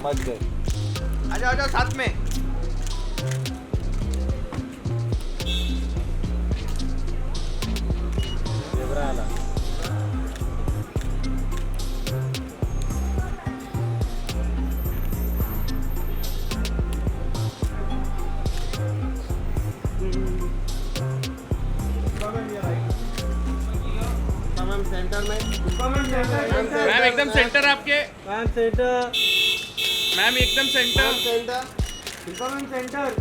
Much गए। आ जाओ साथ में। जेब्रा आला। सेंटर में मैम एकदम सेंटर आपके। Ma'am center. मैम एकदम सेंटर। सेंटर।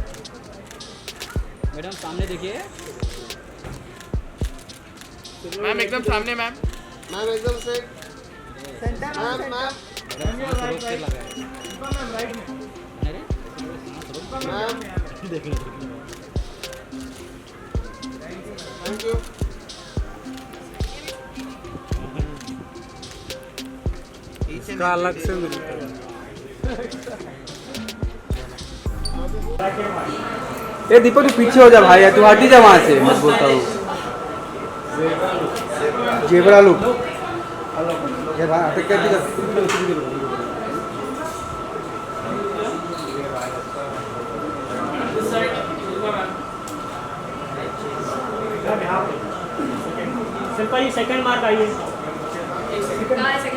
मैडम सामने देखिए। मैम एकदम सामने मैम। मैम एकदम से centre. Ma'am right ma'am thank you. इसका अलग से मिलता है। ए दीपक तू पीछे हो जा भाई यार, तू हट जा वहाँ से, मैं बोलता हूँ। जेबरा लुक ये भाई अटक कर दिया। शिल्पा जी सेकंड मार्क आइए।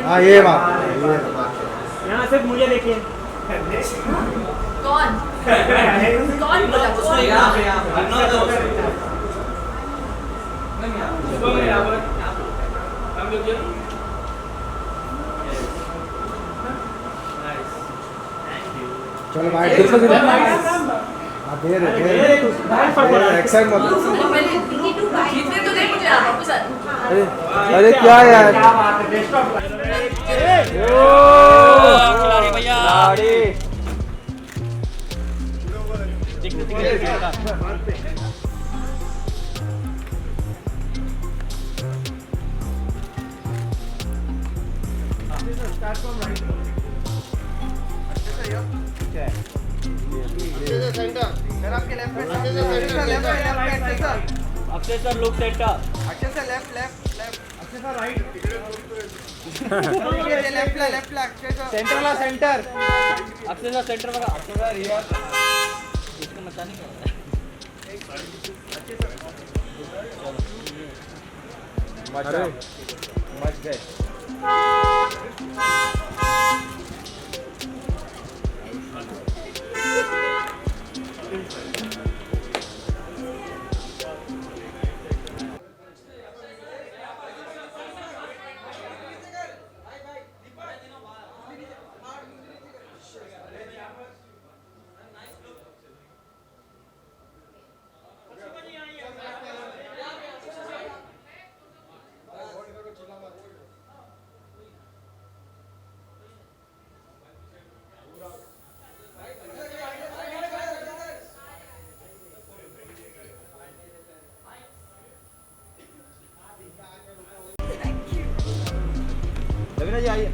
हाँ ये बात यहाँ सिर्फ मुझे देखिए। कौन कौन बोला चलो भाई दे एक्साइट मत। जीतने तो दे मुझे आप सर। अरे क्या यार। खिलाड़ी भैया। सेंटर आपके लेफ्ट में। Left Akshay sir look centre. अच्छे से लेफ्ट अच्छे से राइट। लेफ्ट सेंटर ला सेंटर। अक्षय सर सेंटर बघा। अक्षय सर रियर इसको मचा नहीं कर अरे मच गए। रवीना जी आइए।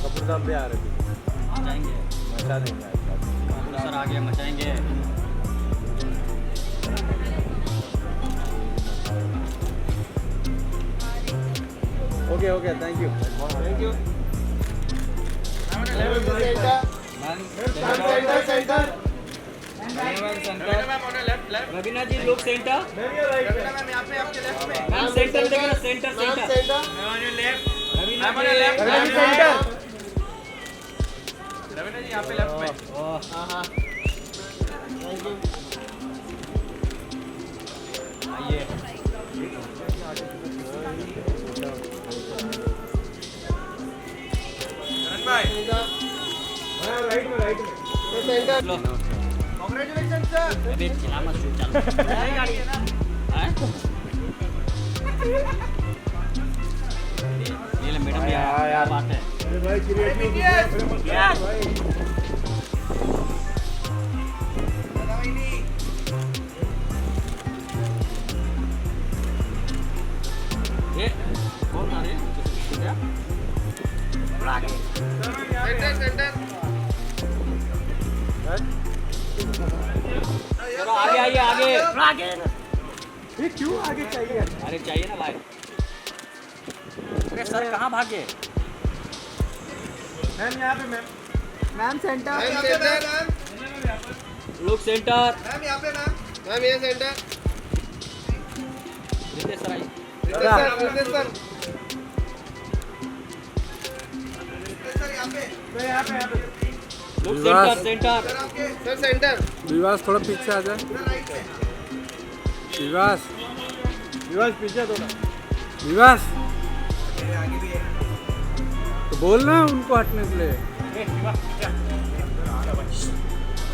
कपूर साहब भी आ रहे थे। मचाएंगे। मचा देंगे आज। सर आगे मचाएंगे। Okay thank you. Center. Raveena ji look center. Ma'am यहाँ पे आपके लेफ्ट में। मैम सेंटर देखो ना center center. Raveena ji center. Raveena ji यहाँ पे लेफ्ट में। हाँ थैंक यू। आइए। करण भाई राइट में सेंटर। लो कांग्रेचुलेशन सर। अबे चिल्ला मत चल। नई गाड़ी है ना। हैं? ये ले मैडम यार क्या बात है। ये कौन आ रहे हैं? सेंटर। चलो आगे आइए आगे। ये क्यों आगे चाहिए? अरे चाहिए ना भाई। अरे सर कहाँ भागे? मैम यहाँ पे मैम। मैम सेंटर लोग सेंटर। मैम यहाँ पे मैम ये सेंटर रितेश सर आई। रितेश सर यहाँ पे यहाँ पे लोग सेंटर सेंटर। सर सेंटर विवास थोड़ा पीछे आ जाए। विवास विवास पीछे थोड़ा। विवास तो बोलना है उनको हटने के लिए।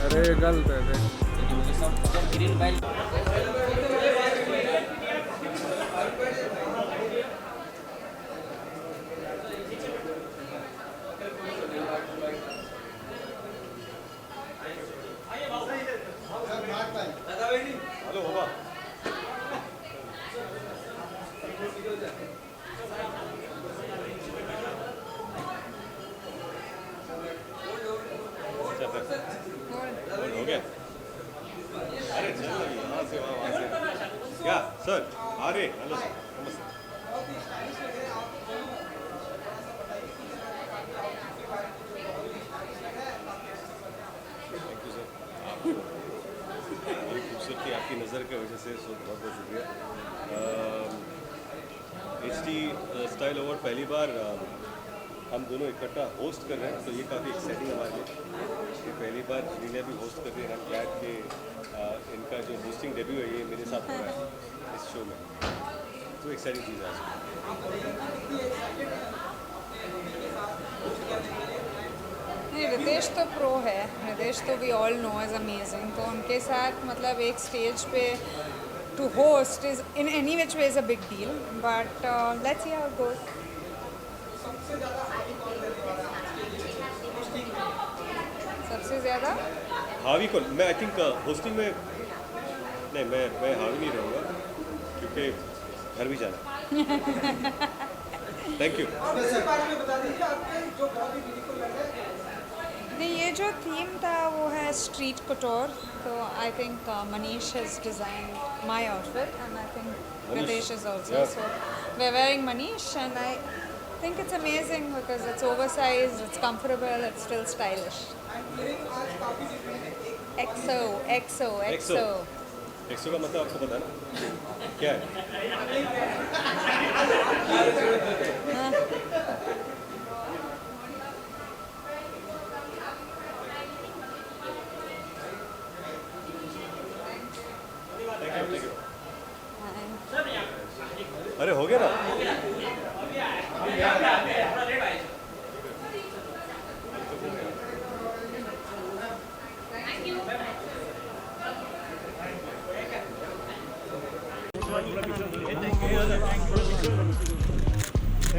अरे गलत है रे। Green bell. हो गया? अरे चल यहाँ से वहाँ से क्या सर आ रहे हेलो सर नमस्ते थैंक यू सर आपको बड़ी खूबसूरती आपकी नज़र की वजह से बहुत बहुत शुक्रिया HD स्टाइल अवार्ड पहली बार हम दोनों इकट्ठा होस्ट कर रहे हैं तो ये काफ़ी एक्साइटिंग हमारे लिए ये पहली बार रीना भी होस्ट कर रही है। हम ग्लैड के इनका जो होस्टिंग डेब्यू है ये मेरे साथ हो रहा है इस शो में तो एक्साइटिंग चीज़ है आज। नहीं रितेश तो प्रो है। रितेश तो we all know is amazing. तो उनके साथ मतलब एक स्टेज पे to host is in any which way is a big deal but let's see how it goes. सबसे ज़्यादा हावी को मैं आई थिंक होस्टिंग में नहीं मैं हावी नहीं रहूँगा क्योंकि घर भी जाना थैंक यू। नहीं ये जो थीम था वो है स्ट्रीट कटोर तो I think Manish has design my outfit and I think Ritesh is also so we are wearing Manish and I think it's amazing because it's oversized, it's comfortable, it's still stylish. XO का मतलब आपको पता है ना क्या है? अरे हो गया ना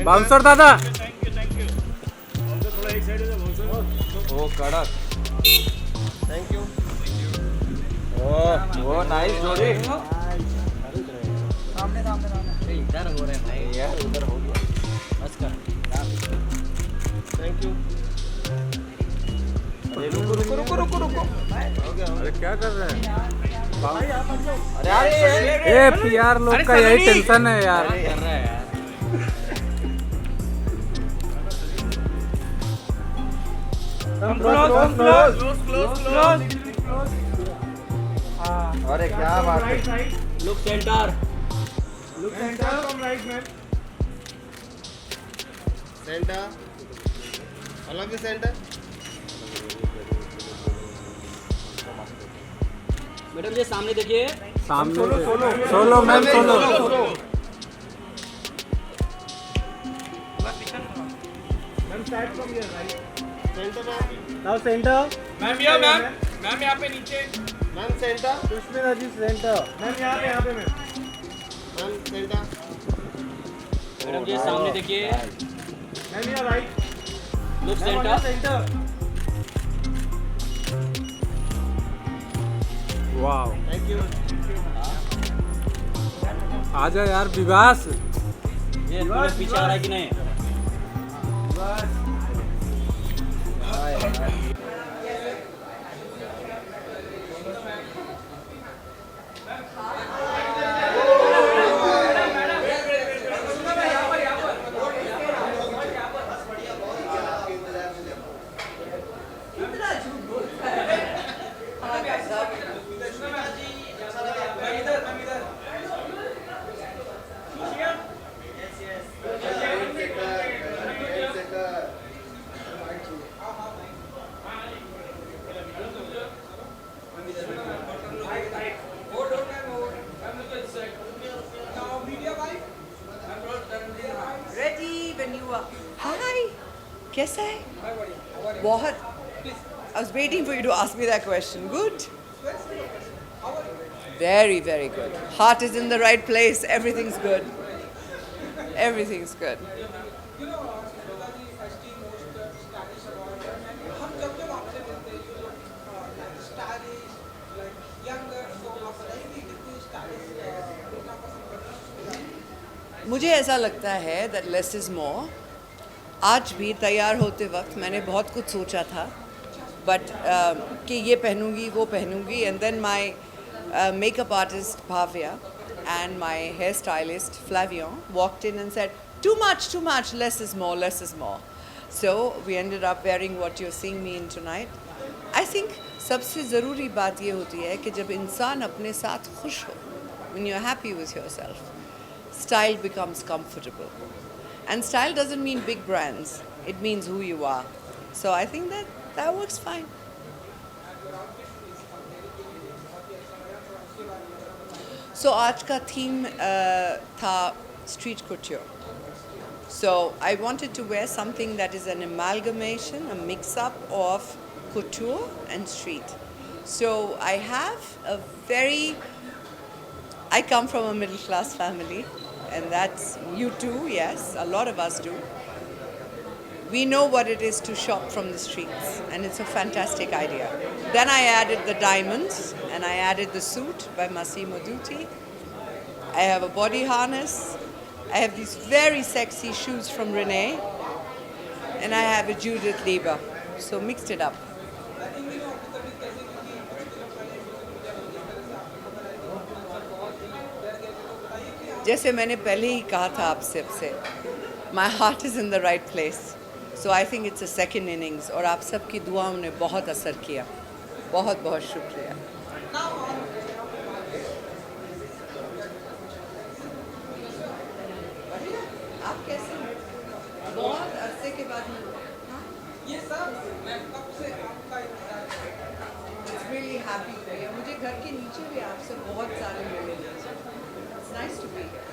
बाउंसर दादा ओ कड़क। Thank you. ओ नाइस जोड़ी। सामने इधर हो रहे हैं भाई यार उधर हो गया। बस कर। Thank you. अरे रुको। अरे क्या कर रहे हैं? अरे यार ए पीआर लोग का यही टेंशन है यार। कर रहा है यार। अरे क्या बात है। Look center. सेंटर अलग से सेंटर मैडम जी सामने देखिए। सामने solo ma'am solo. Now centre. Ma'am यहाँ पे नीचे ma'am centre Sushmit Ajit centre. Ma'am यहाँ पे ma'am. Ma'am center madam ji सामने देखिए। मैम यहाँ right. Look center. Centre. Wow thank you. आजा यार विवास। ये थोड़ा पीछे आ रहा है कि नहीं? कैसा है? बहुत. I was waiting for you to ask me that question. Good. Very, very good. Heart is in the right place. Everything's good. Everything's good. मुझे ऐसा लगता है that less is more. आज भी तैयार होते वक्त मैंने बहुत कुछ सोचा था, बट कि ये पहनूंगी वो पहनूंगी, and then my makeup artist Bhavya and my hairstylist Flavion walked in and said, too much, less is more, less is more. So we ended up wearing what you're seeing me in tonight. I think सबसे ज़रूरी बात ये होती है कि जब इंसान अपने साथ खुश हो, when you're happy with yourself, style becomes comfortable. And style doesn't mean big brands, it means who you are. So I think that works fine. So आज का theme था street couture. So I wanted to wear something that is an amalgamation, a mix-up of couture and street. So I come from a middle-class family, and that's you too, yes, a lot of us do. We know what it is to shop from the streets, and it's a fantastic idea. Then I added the diamonds, and I added the suit by Massimo Dutti. I have a body harness. I have these very sexy shoes from Renee, and I have a Judith Lieber. So mixed it up. जैसे मैंने पहले ही कहा था आप सबसे, my heart is in the right place. So I think it's a second innings, और आप सबकी दुआओं ने बहुत असर किया. बहुत बहुत शुक्रिया. आप कैसे हैं? बहुत अरसे के बाद ये सब मैं कब से आपका इंतजार कर रहा था. It's really happy for you. मुझे घर के नीचे भी आपसे बहुत सारे मिले. It's nice to be here.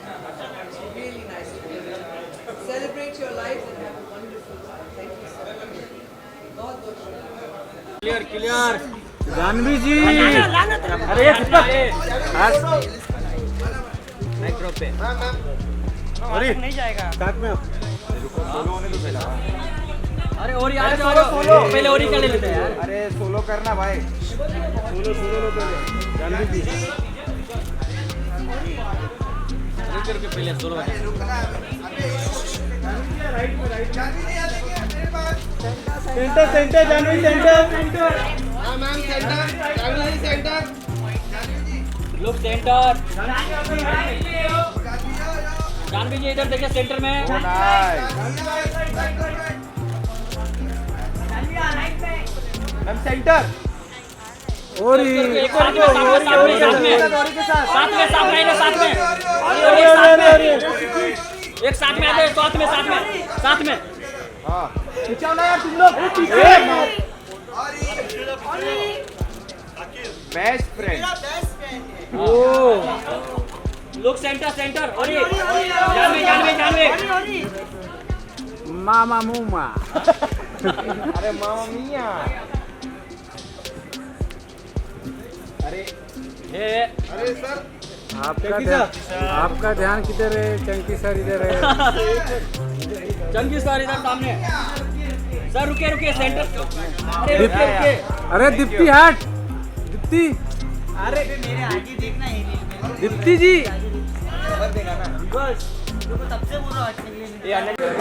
It's really nice to be here. Celebrate your life and have a wonderful time. Thank you so much. बहुत बहुत शुक्रिया. क्लियर जानवी जी. अरे माइक्रो पे अरे नहीं जाएगा. साथ में सोलो होने तो पहले. अरे और यार पहले और ही कर लेते हैं यार. अरे सोलो करना भाई. सोलो पहले जानवी जी. करके पहले सोलो सेंटर जानवी सेंटर. हाँ ma'am center. Janhvi center. Look center. Janhvi ji इधर देखिए सेंटर में. Ma'am center. और एक साथ में एक साथ में आते साथ में. हाँ खिंचाओ ना यार तुम लोग. Best friend. Oh look centre और ये जानवी मामा मुमा. अरे मामा मिया. अरे सर आपका ध्यान किधर है? चंकी सर इधर है. चंकी सर इधर सामने. सर रुके सेंटर. अरे दीप्ति हट. दीप्ति. अरे मेरे आगे देखना है. दीप्ति जी. बस तब से बोल रहा हूँ.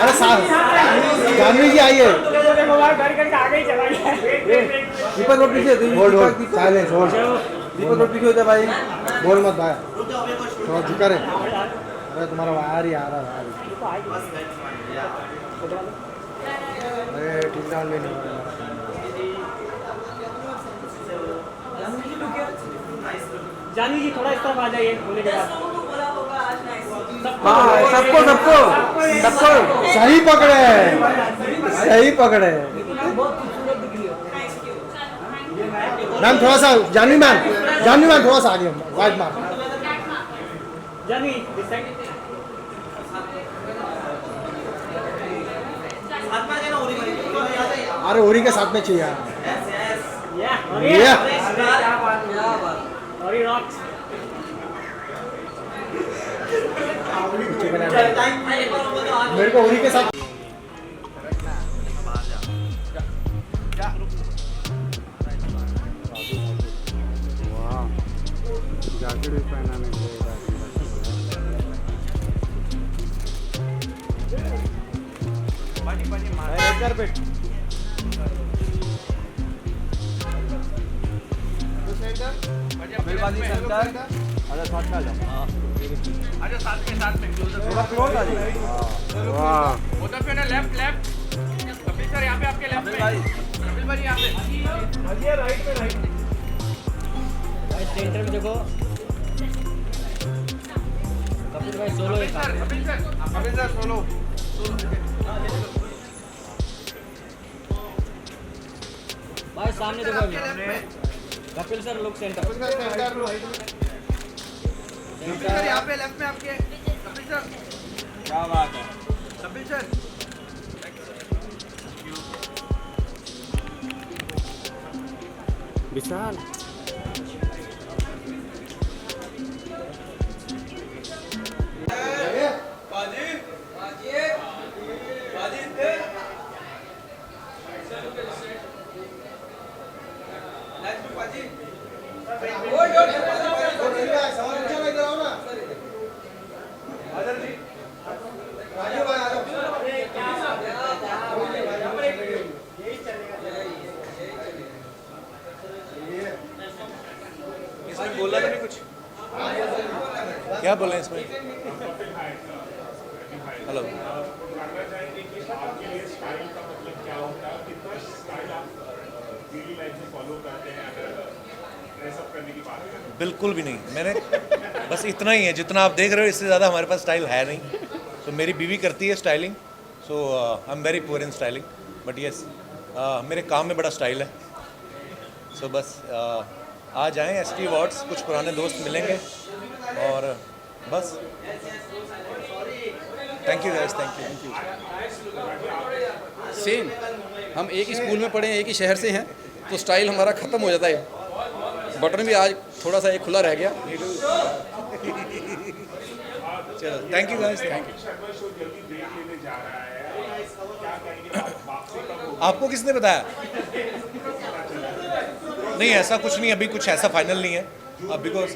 अरे साहब जानवी जी आइए. देखो बाहर घर करके आगे ही चला गया. दीपक रोड पीछे. Hold silence hold. दीपक रोड पीछे हो जा भाई. बोल मत भाई. थोड़ा झुका रहे. अरे तुम्हारा वायर ही आ रहा है. अरे ठीक डाउन में नहीं. जानवी जी थोड़ा इस तरफ आ जाइए बोले के बाद. हाँ सबको सही पकड़े. मैम थोड़ा सा जानवी मैम थोड़ा सा आगे. वाइट मार. जानवी हाथ में अरे ओरी के साथ में चाहिए मेरे को ओरी के साथ जैकेट भी पहनाने आजा साथ में उधर पे ना लेफ्ट कपिल सर यहाँ पे आपके लेफ्ट में कपिल भाई यहाँ पे राइट में भाई सेंटर में देखो कपिल भाई सोलो है कपिल सर सोलो भाई सामने देखो अभी कपिल सर लोग सेंटर सर यहाँ पे लेफ्ट में आपके कपिल सर क्या बात है कपिल सर विशाल इसमें बोला नहीं कुछ क्या बोले इसमें हेलो बिल्कुल भी नहीं मैंने बस इतना ही है जितना आप देख रहे हो इससे ज़्यादा हमारे पास स्टाइल है नहीं तो मेरी बीवी करती है styling so I am very poor in styling but yes मेरे काम में बड़ा स्टाइल है सो बस आ जाएं एसटी अवार्ड्स कुछ पुराने दोस्त मिलेंगे और बस thank you guys thank you same हम एक ही स्कूल में पढ़े हैं एक ही शहर से हैं तो स्टाइल हमारा ख़त्म हो जाता है बटन भी आज थोड़ा सा एक खुला रह गया चलो thank you guys thank you आपको किसने बताया नहीं ऐसा कुछ नहीं अभी कुछ ऐसा फाइनल नहीं है बिकॉज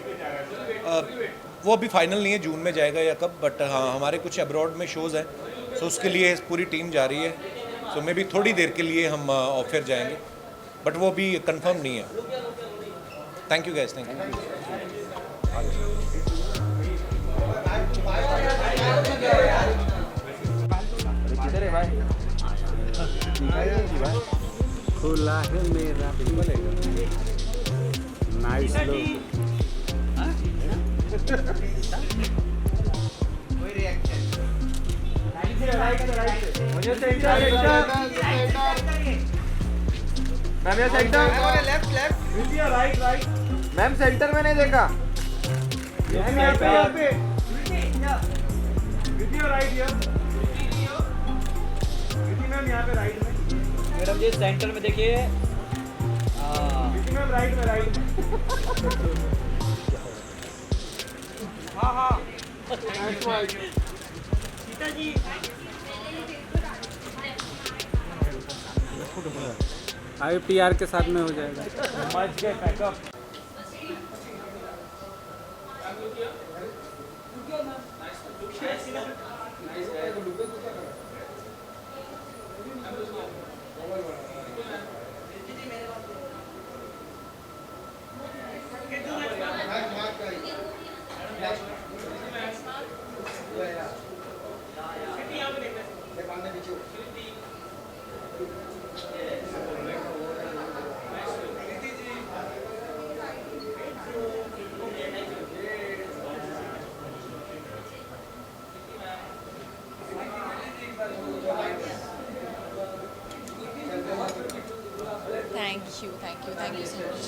वो अभी फाइनल नहीं है जून में जाएगा या कब बट हाँ हमारे कुछ अब्रॉड में शोज़ हैं सो उसके लिए पूरी टीम जा रही है सो मे बी थोड़ी देर के लिए हम ऑफर जाएंगे बट वो भी कंफर्म नहीं है thank you guys thank you खुला है मेरा नाइस लुक मैम सेंटर में नहीं देखा मैडम जी सेंटर में देखिए IPR के साथ में हो जाएगा thank you so much.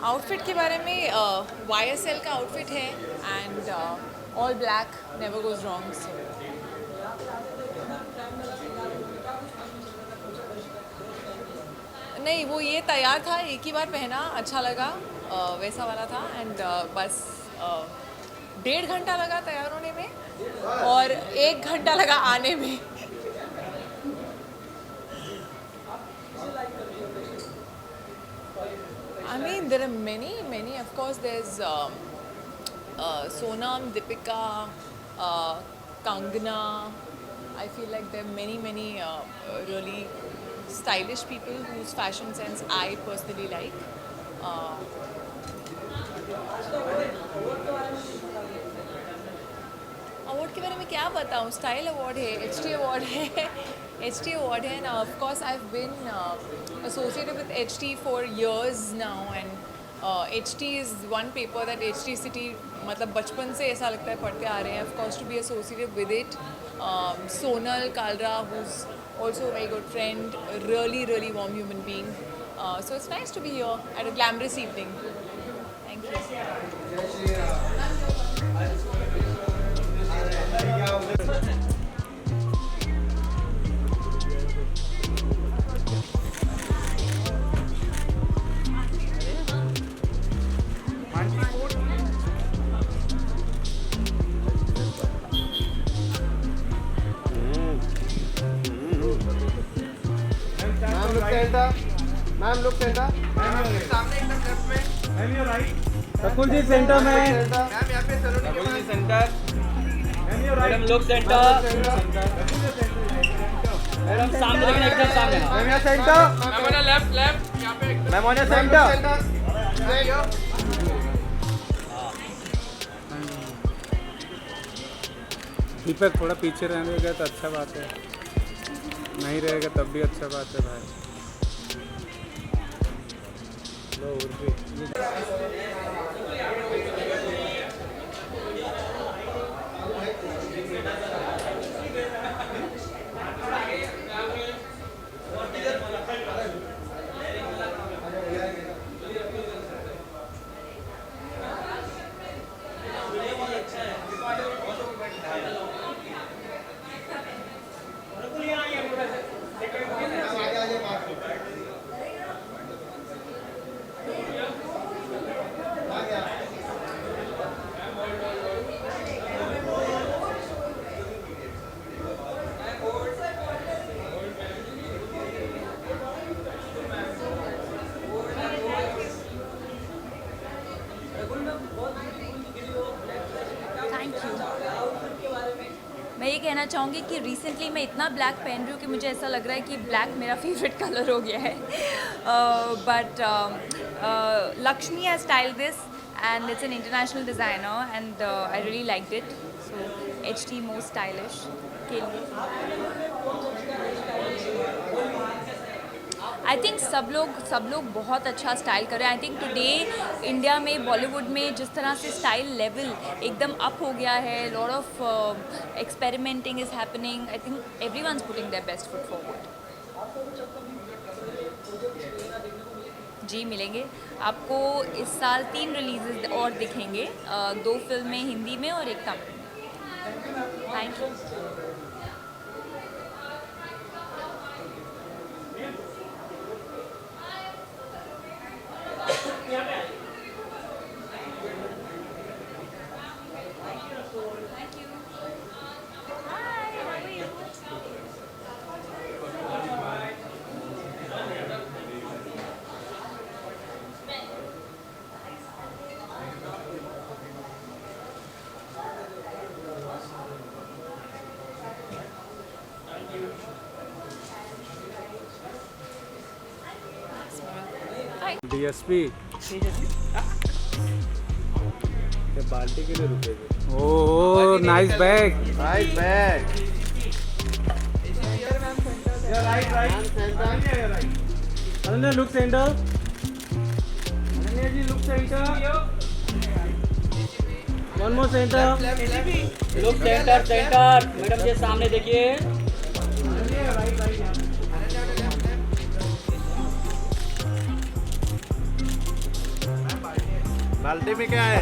Outfit के बारे में YSL का आउटफिट है and all black never goes wrong. नहीं, वो ये तैयार था, एक ही बार पहना, अच्छा लगा, वैसा वाला था। एंड बस 1.5 घंटा लगा तैयार होने में और 1 घंटा लगा आने में। I mean, there are many. Of course, there's Sonam, Deepika, Kangana. I feel like there are many really stylish people whose fashion sense I personally like. Award के बारे में क्या बताऊँ? स्टाइल अवार्ड है, HT अवार्ड है, HT award है, and of course I have been associated with HT for years now, and HT is one paper that HT City मतलब बचपन से ऐसा लगता है पढ़ते आ रहे हैं. Of course to be associated with it, Sonal Kalra, who's also a very good friend, really warm human being. So it's nice to be here at a glamorous evening. Thank you. Ma'am look center, सामने एकदम left में ma'am, your right. Rakul ji center में। Ma'am यहाँ पे सलोनी के पास center. Ma'am your right. Madam लोग center. Madam सामने, लेकिन एकदम सामने। मैम यहाँ सेंटर। मैम ऑन लेफ्ट यहाँ पे एकदम। Ma'am on centre. दीपक थोड़ा पीछे रहने गया तो अच्छा बात है, नहीं रहेगा तब भी अच्छा बात है भाई। मैं ये कहना चाहूँगी कि रिसेंटली मैं इतना ब्लैक पहन रही हूँ कि मुझे ऐसा लग रहा है कि ब्लैक मेरा फेवरेट कलर हो गया है. But Lakshmi has styled this and it's an international designer and I really liked it. So HT most stylish के लिए. आई थिंक सब लोग बहुत अच्छा स्टाइल कर रहे हैं. आई थिंक टुडे इंडिया में बॉलीवुड में जिस तरह से स्टाइल लेवल एकदम अप हो गया है, lot of experimenting is happening. I think everyone's putting their best foot forward. जी मिलेंगे आपको. इस साल 3 रिलीजेस और दिखेंगे, 2 फिल्में हिंदी में और 1 तमिल में. Thank you. डीएसपी बाल्टी के लिए रुके थे. Oh nice bag, nice bag. Ananya look center. Ananya ji look center. One more center. Look center. Center madam ji सामने देखिए. बाल्टी में क्या है?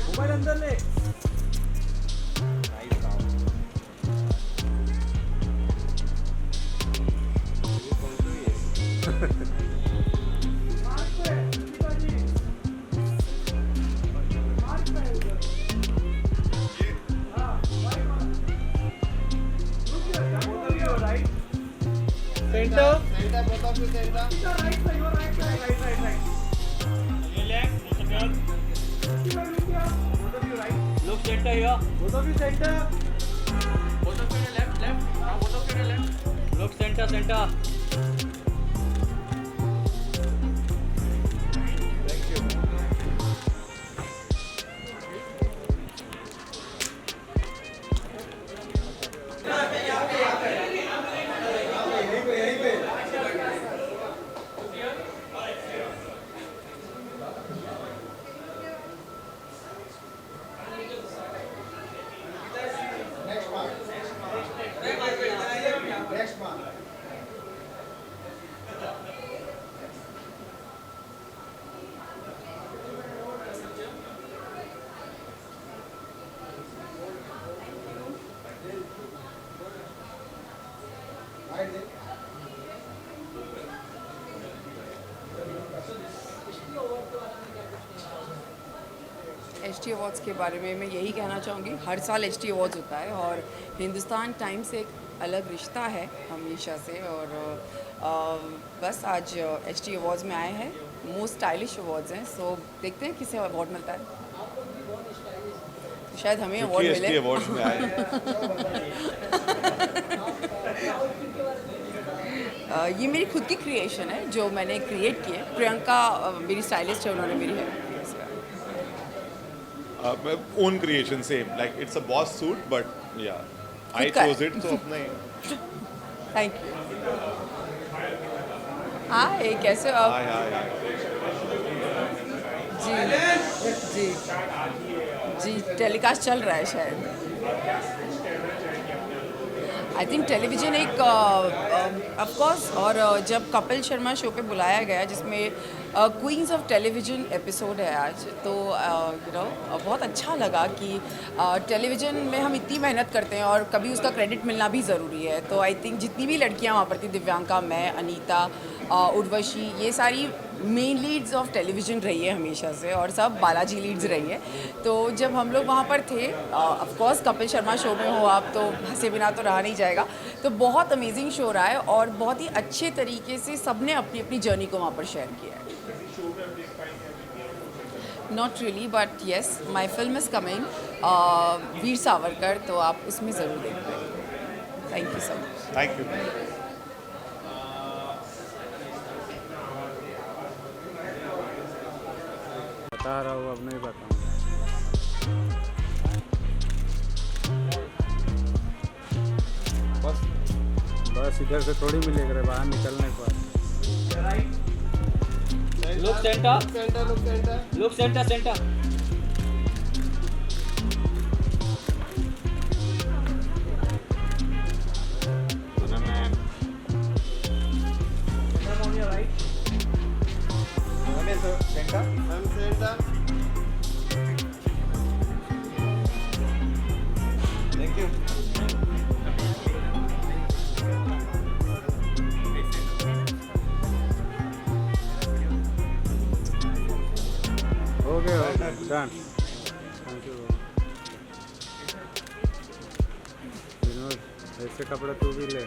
मोबाइल अंदर ले center look center here both of you center both of you left now both of you left look center HT awards के बारे में मैं यही कहना चाहूँगी, हर साल HT अवार्ड्स होता है और हिंदुस्तान टाइम्स से एक अलग रिश्ता है हमेशा से। और बस आज HT अवार्ड्स में आए हैं, मोस्ट स्टाइलिश अवार्ड्स हैं। सो देखते हैं किसे अवार्ड मिलता है, तो शायद हमें अवार्ड मिले। HT अवार्ड्स में आए ये मेरी खुद की क्रिएशन है जो मैंने क्रिएट की है। प्रियंका मेरी स्टाइलिस्ट है, उन्होंने मेरी हेल्प की है। own creation, same. Like it's a boss suit, but yeah, I खुद का है। chose it, so अपना ही। Thank you. हाय, कैसे हो आप? हाय हाय हाय। जी जी टेलीकास्ट चल रहा है शायद। आई थिंक टेलीविज़न एक ऑफकोर्स, और जब कपिल शर्मा शो पे बुलाया गया जिसमें क्वींस ऑफ टेलीविज़न एपिसोड है आज, तो बहुत अच्छा लगा कि टेलीविज़न में हम इतनी मेहनत करते हैं और कभी उसका क्रेडिट मिलना भी ज़रूरी है। तो आई थिंक जितनी भी लड़कियां वहाँ पर थी, दिव्यांका, मैं, अनीता, उर्वशी, ये सारी मेन लीड्स ऑफ टेलीविज़न रही है हमेशा से, और सब बालाजी लीड्स रही है। तो जब हम लोग वहाँ पर थे, ऑफकोर्स कपिल शर्मा शो में हो आप तो हंसे बिना तो रहा नहीं जाएगा। तो बहुत अमेजिंग शो रहा है और बहुत ही अच्छे तरीके से सबने अपनी अपनी जर्नी को वहाँ पर शेयर किया है। Not really, but yes, my film is coming, Veer Savarkar, तो आप उसमें ज़रूर देख पाएंगे। Thank you so much. Thank you. बता रहा हूँ, अब नहीं बताऊँगा। बस इधर से थोड़ी मिलेगा, बाहर निकलने पर। look center look center Thank you. हो गया डन। Thank you. विनोद, ऐसे कपड़े तू भी ले।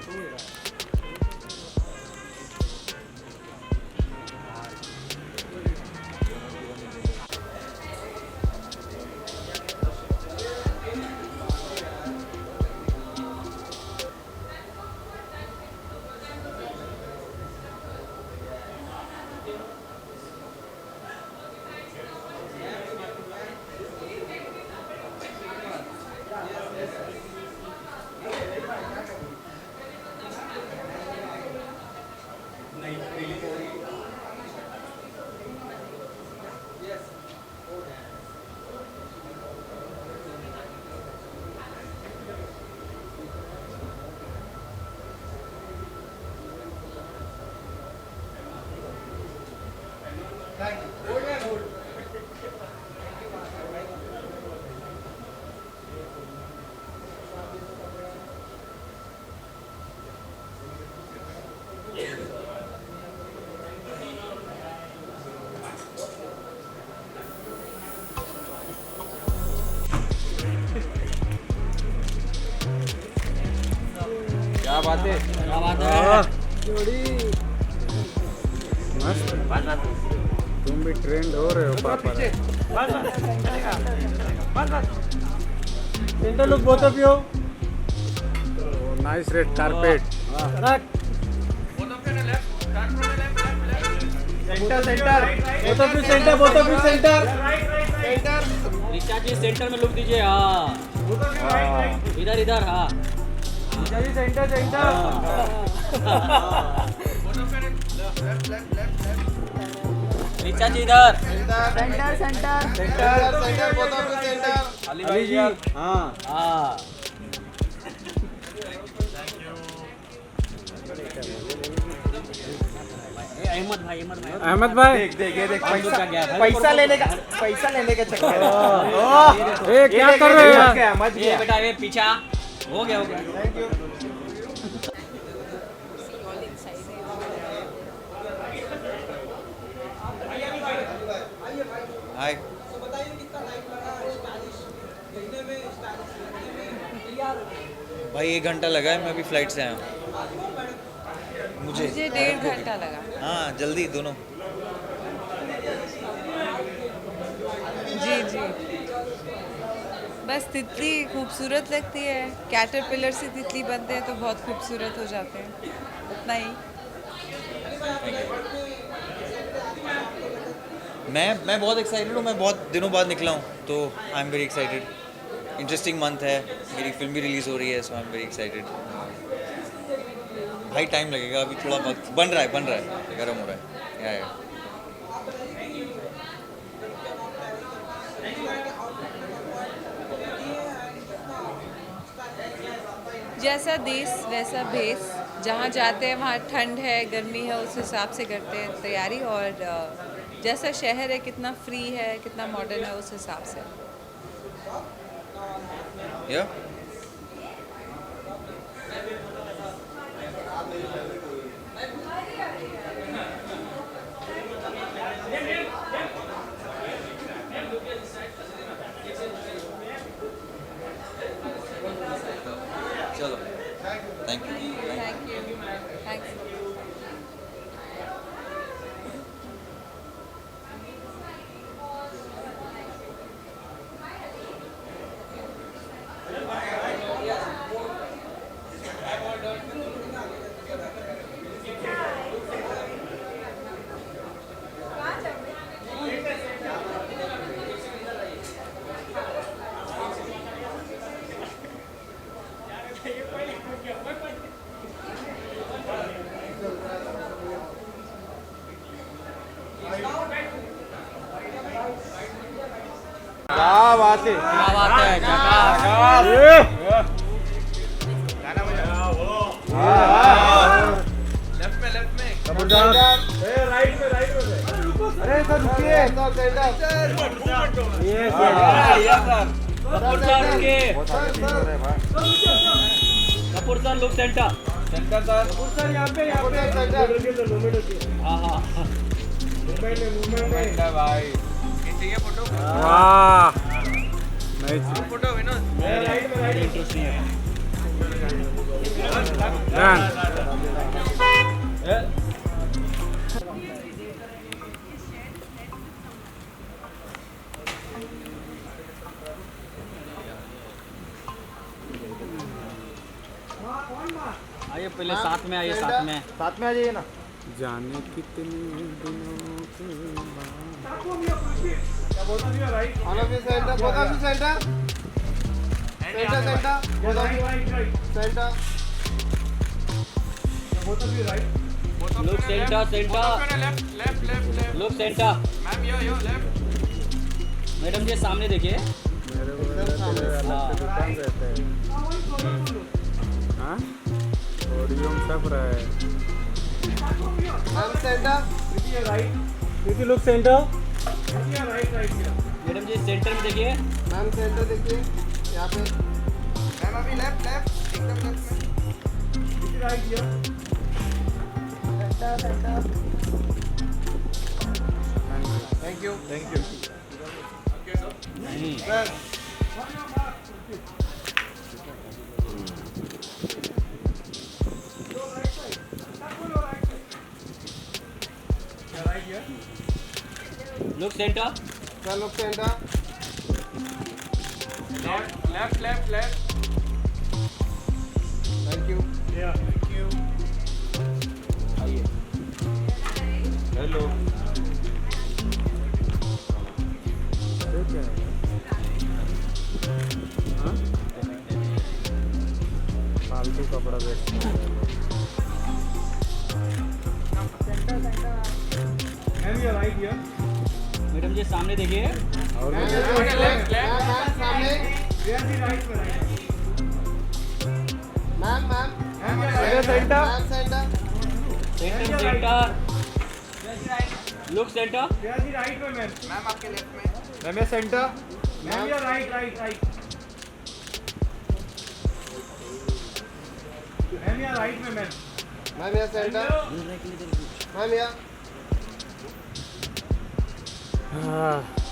Thank you. बात है। मस्त। तुम भी ट्रेंड हो रहे हो पापा। Center look both of you. Nice red carpet. Center both of you center. Richa ji center में लुक दीजिए। हाँ इधर इधर। हाँ सेंटर ऋचा जी इधर। अली जी। हाँ हाँ अहमद भाई देख पैसा लेने का चक्कर। ए क्या कर रहे हो यार? ये बेटा ये पीछा हो गया थैंक यू। हाय भाई 1 घंटा लगा है, मैं अभी फ्लाइट से आया हूँ। मुझे 1.5 घंटा लगा। हाँ जल्दी दोनों। जी जी, बस तितली खूबसूरत लगती है। कैटरपिलर से तितली बनते हैं तो बहुत खूबसूरत हो जाते हैं, उतना ही। मैं बहुत एक्साइटेड हूँ। मैं बहुत दिनों बाद निकला हूँ तो I am very excited. Interesting month है, मेरी फिल्म भी रिलीज़ हो रही है, so I am very excited. भाई टाइम लगेगा, अभी थोड़ा वक्त बन रहा है, गर्म हो रहा है। या जैसा देश वैसा भेष। जहाँ जाते हैं वहाँ ठंड है, गर्मी है, उस हिसाब से करते हैं तैयारी। और जैसा शहर है, कितना फ्री है, कितना मॉडर्न है, उस हिसाब से। या चलो thank you. Thank you, thanks. क्या बात है। लेफ्ट में राइट में। अरे सर रुकिए। Kapoor sir look centre. Sir यहाँ पे हाँ हाँ मूवमेंट है भाई। चाहिए फोटो। वाह नाइस। फोटो विनोद। राइट में इंटरेस्टिंग है। आइए पहले साथ में आइए, साथ में आ जाइए ना। जाने कितने दिनों के बाद। All of you center, both of you center. Center, both of you center. Both of you right. Look center left look center. Ma'am your left. Madam ji सामने देखिए। मेरे को लगा तेरे अलग से दुकान रहते हैं। हाँ ओडियम सब रहा है। Ma'am center. Priti right. Priti look center. Priti right here. Madam ji center में देखिए। Ma'am center देखिए यहाँ पे। Ma'am अभी लेफ्ट एकदम लेफ्ट में। Priti right here. Center. Thank you. नहीं Sir. Look center. Sir, look center. Left. Thank you. Hello फालतू कपड़ा बेचते हैं। मैडम जी सामने देखिए। और Ma'am, सामने. Ma'am. Centre. Ma'am, center. Center. Look center. Ma'am, आपके लेफ्ट में. मैम ये center. Ma'am, Ma'am, here center. Ma'am, here.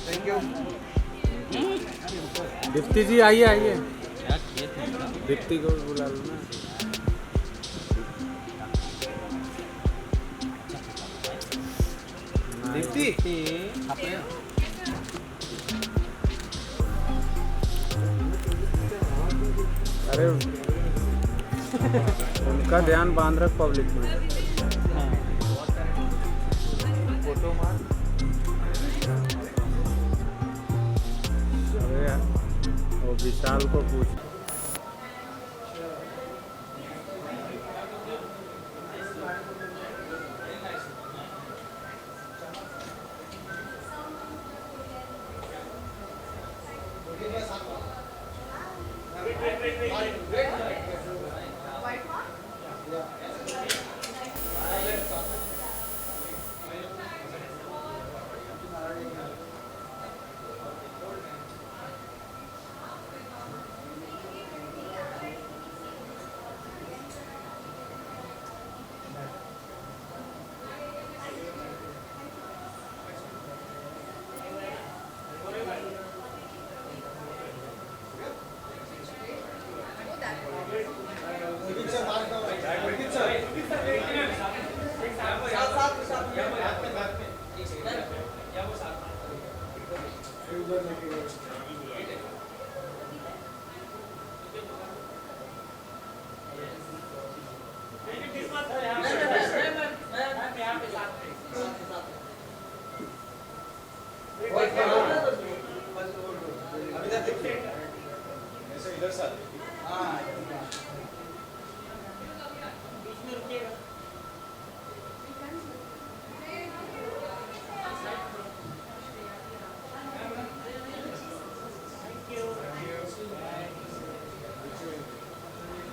Thank you. Deepti ji आइए। दीप्ति को बुला लो ना। दीप्ति. अरे उनका ध्यान बांध रख पब्लिक में। फोटो मार. अरे वो विशाल को पूछ।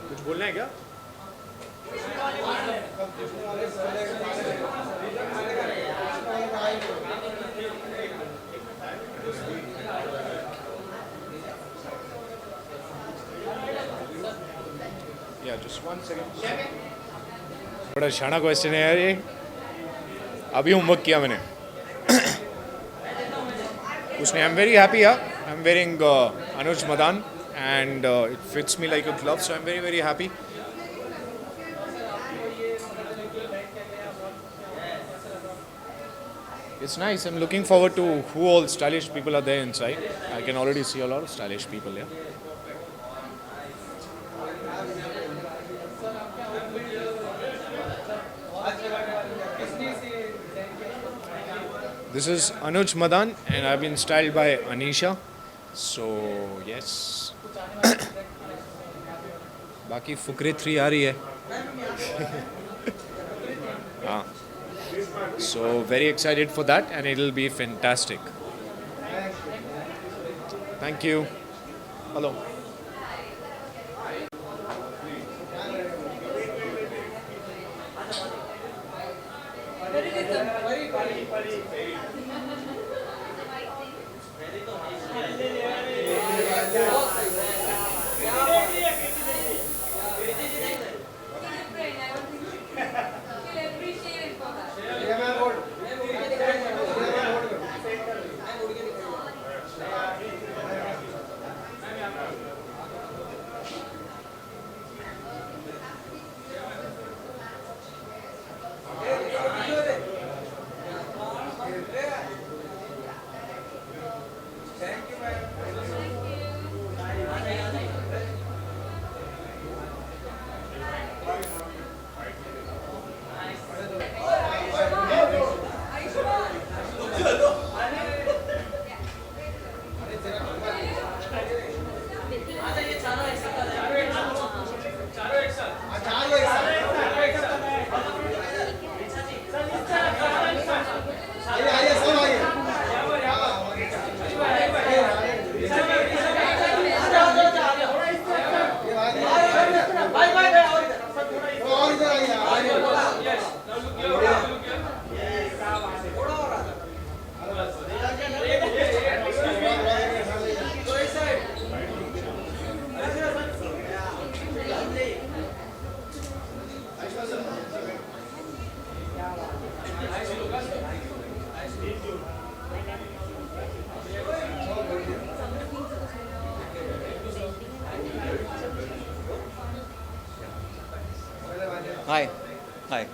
कुछ बोलना है क्या? Yeah, just 1 second. बड़ा शाना क्वेश्चन है यार ये. अभी होमवर्क किया मैंने. उसने आई एम वेरी हैप्पी यार. आई am wearing Anuj Madan and it fits me like a glove, so I'm very, very happy. It's nice. I'm looking forward to who all stylish people are there inside. I can already see a lot of stylish people here. This is Anuj Madan and I've been styled by Anisha. So yes. बाकी फुकरे 3 आ रही है. हाँ. So very excited for that and it'll be fantastic. Thank you. Hello. Hi hi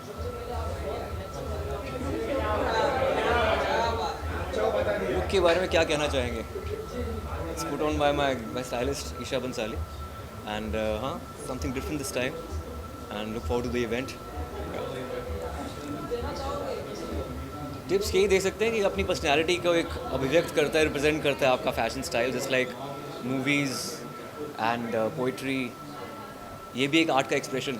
look के बारे में क्या कहना चाहेंगे? It's put on by my stylist Esha Bhansali and हाँ something different this time and look forward to the event. Tips यही दे सकते हैं कि अपनी पर्सनैलिटी को एक अभिव्यक्त करता है, रिप्रेजेंट करता है आपका fashion style, just like movies and poetry. ये भी एक आर्ट का एक्सप्रेशन.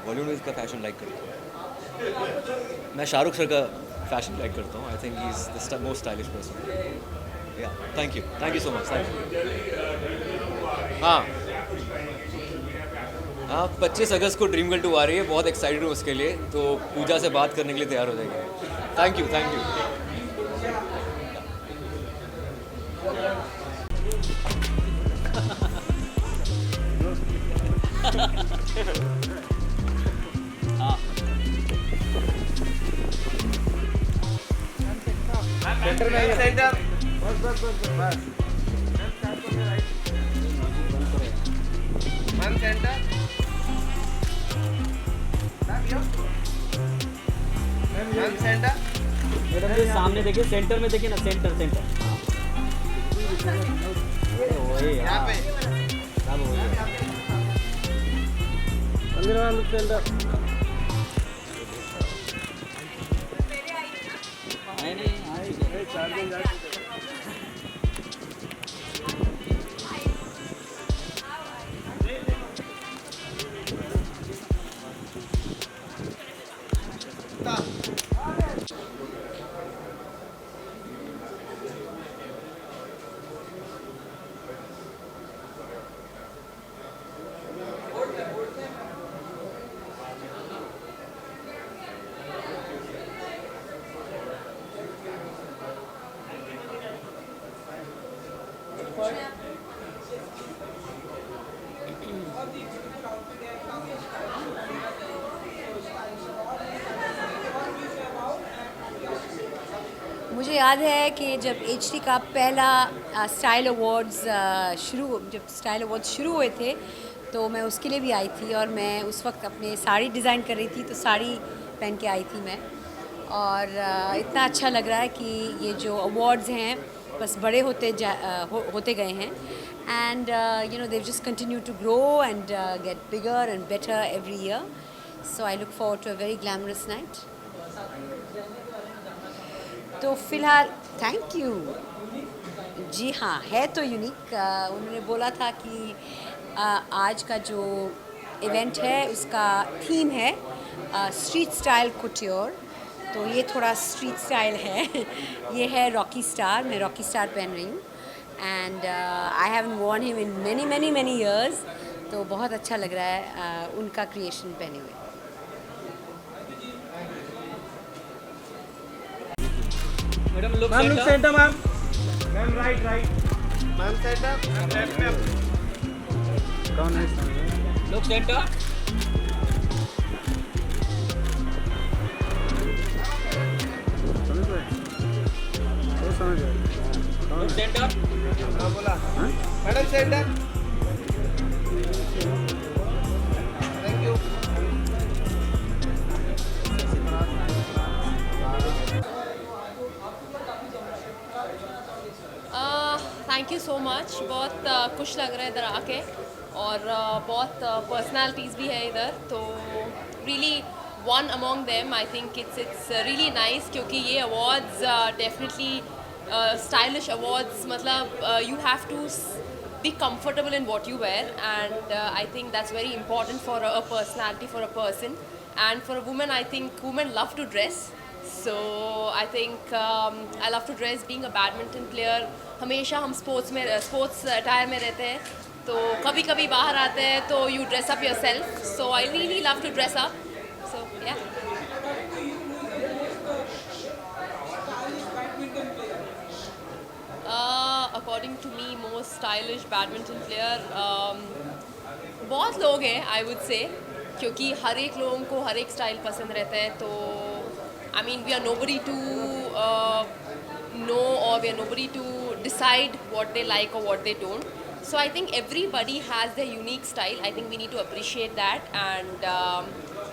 बॉलीवुड में इसका फैशन लाइक करता हूँ. मैं शाहरुख सर का फैशन लाइक करता हूँ. I think he is the most stylish person. Yeah thank you so much. Thank you. हाँ 25 अगस्त को ड्रीम गर्ल 2 आ रही है. बहुत एक्साइटेड हूँ उसके लिए, तो पूजा से बात करने के लिए तैयार हो जाएगी. Thank you. सेंटर में सेंटर बस ma'am center ma'am center. Madam ji सामने देखिए, सेंटर में देखिए ना, सेंटर. यहाँ पे अंदर वाले सेंटर. मुझे याद है कि जब HD का पहला स्टाइल अवार्ड्स शुरू हुए थे, तो मैं उसके लिए भी आई थी और मैं उस वक्त अपने साड़ी डिज़ाइन कर रही थी, तो साड़ी पहन के आई थी मैं. और इतना अच्छा लग रहा है कि ये जो अवार्ड्स हैं बस बड़े होते गए हैं. And you know they've just continued to grow and get bigger and better every year. So I look forward to a very glamorous night. तो फ़िलहाल थैंक यू. जी हाँ, है तो यूनिक. उन्होंने बोला था कि आज का जो इवेंट है उसका थीम है स्ट्रीट स्टाइल कुट्योर. तो ये थोड़ा स्ट्रीट स्टाइल है. ये है रॉकी स्टार. मैं रॉकी स्टार पहन रही हूँ and I haven't worn him in many years. तो बहुत अच्छा लग रहा है उनका क्रिएशन पहने हुए. Madam look center ma'am. Ma'am right ma'am centre left में. कौन है? Look centre. समझ गए. Look centre. हाँ बोला madam centre. Thank you. Thank you so much. बहुत खुश लग रहा है इधर आके और बहुत पर्सनालिटीज़ भी है इधर. तो really one among them I think it's really nice, क्योंकि ये अवार्ड्स डेफिनेटली स्टाइलिश अवार्ड्स, मतलब you have to be comfortable in what you wear, and I think that's very important for a personality, for a person. And for a woman, I think women love to dress. So I think I love to dress. Being a badminton player, हमेशा हम sports attire में रहते हैं, तो कभी कभी बाहर आते हैं तो you dress up yourself. So I really love to dress up. So yeah. According to me, most stylish badminton player, बहुत लोग हैं I would say, क्योंकि हर एक लोगों को हर एक स्टाइल पसंद रहता है. तो I mean we are nobody to know, or we are nobody to decide what they like or what they don't. So I think everybody has their unique style. I think we need to appreciate that, and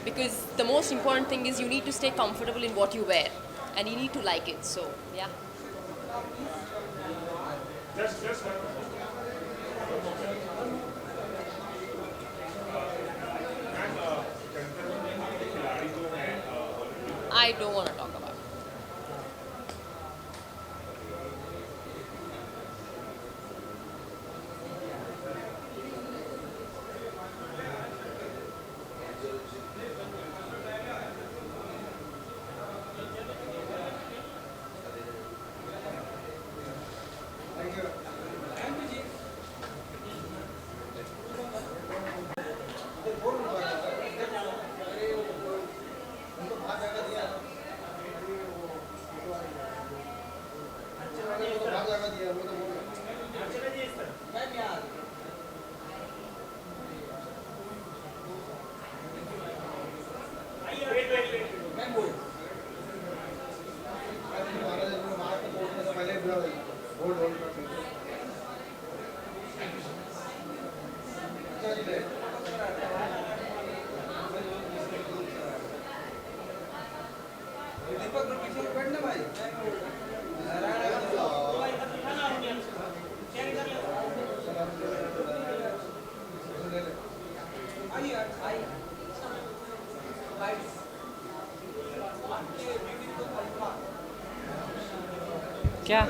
because the most important thing is you need to stay comfortable in what you wear, and you need to like it. So yeah. I don't want to talk about it. क्या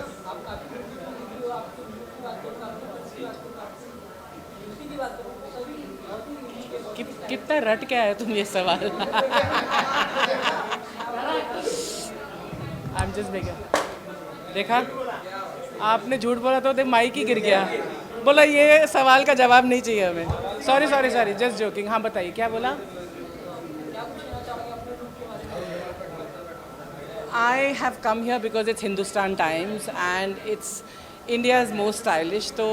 कितना रट के आए तुम ये सवाल I am just बेगर देखा आपने झूठ बोला तो माइक ही गिर गया बोला ये सवाल का जवाब नहीं चाहिए हमें sorry sorry sorry just joking हाँ बताइए क्या बोला I have come here because it's Hindustan Times and it's India's most stylish. So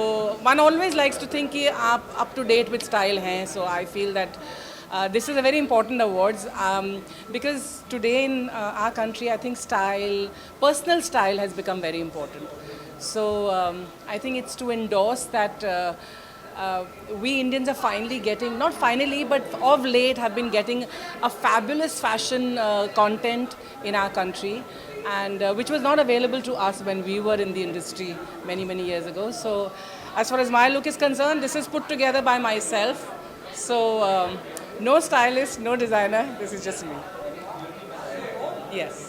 one always likes to think कि आप up to date with style हैं. So I feel that this is a very important awards because today in our country I think style, personal style has become very important. So I think it's to endorse that we Indians are finally getting, not finally, but of late have been getting a fabulous fashion content in our country, and which was not available to us when we were in the industry many, many years ago. So as far as my look is concerned, this is put together by myself. So no stylist, no designer, this is just me. Yes.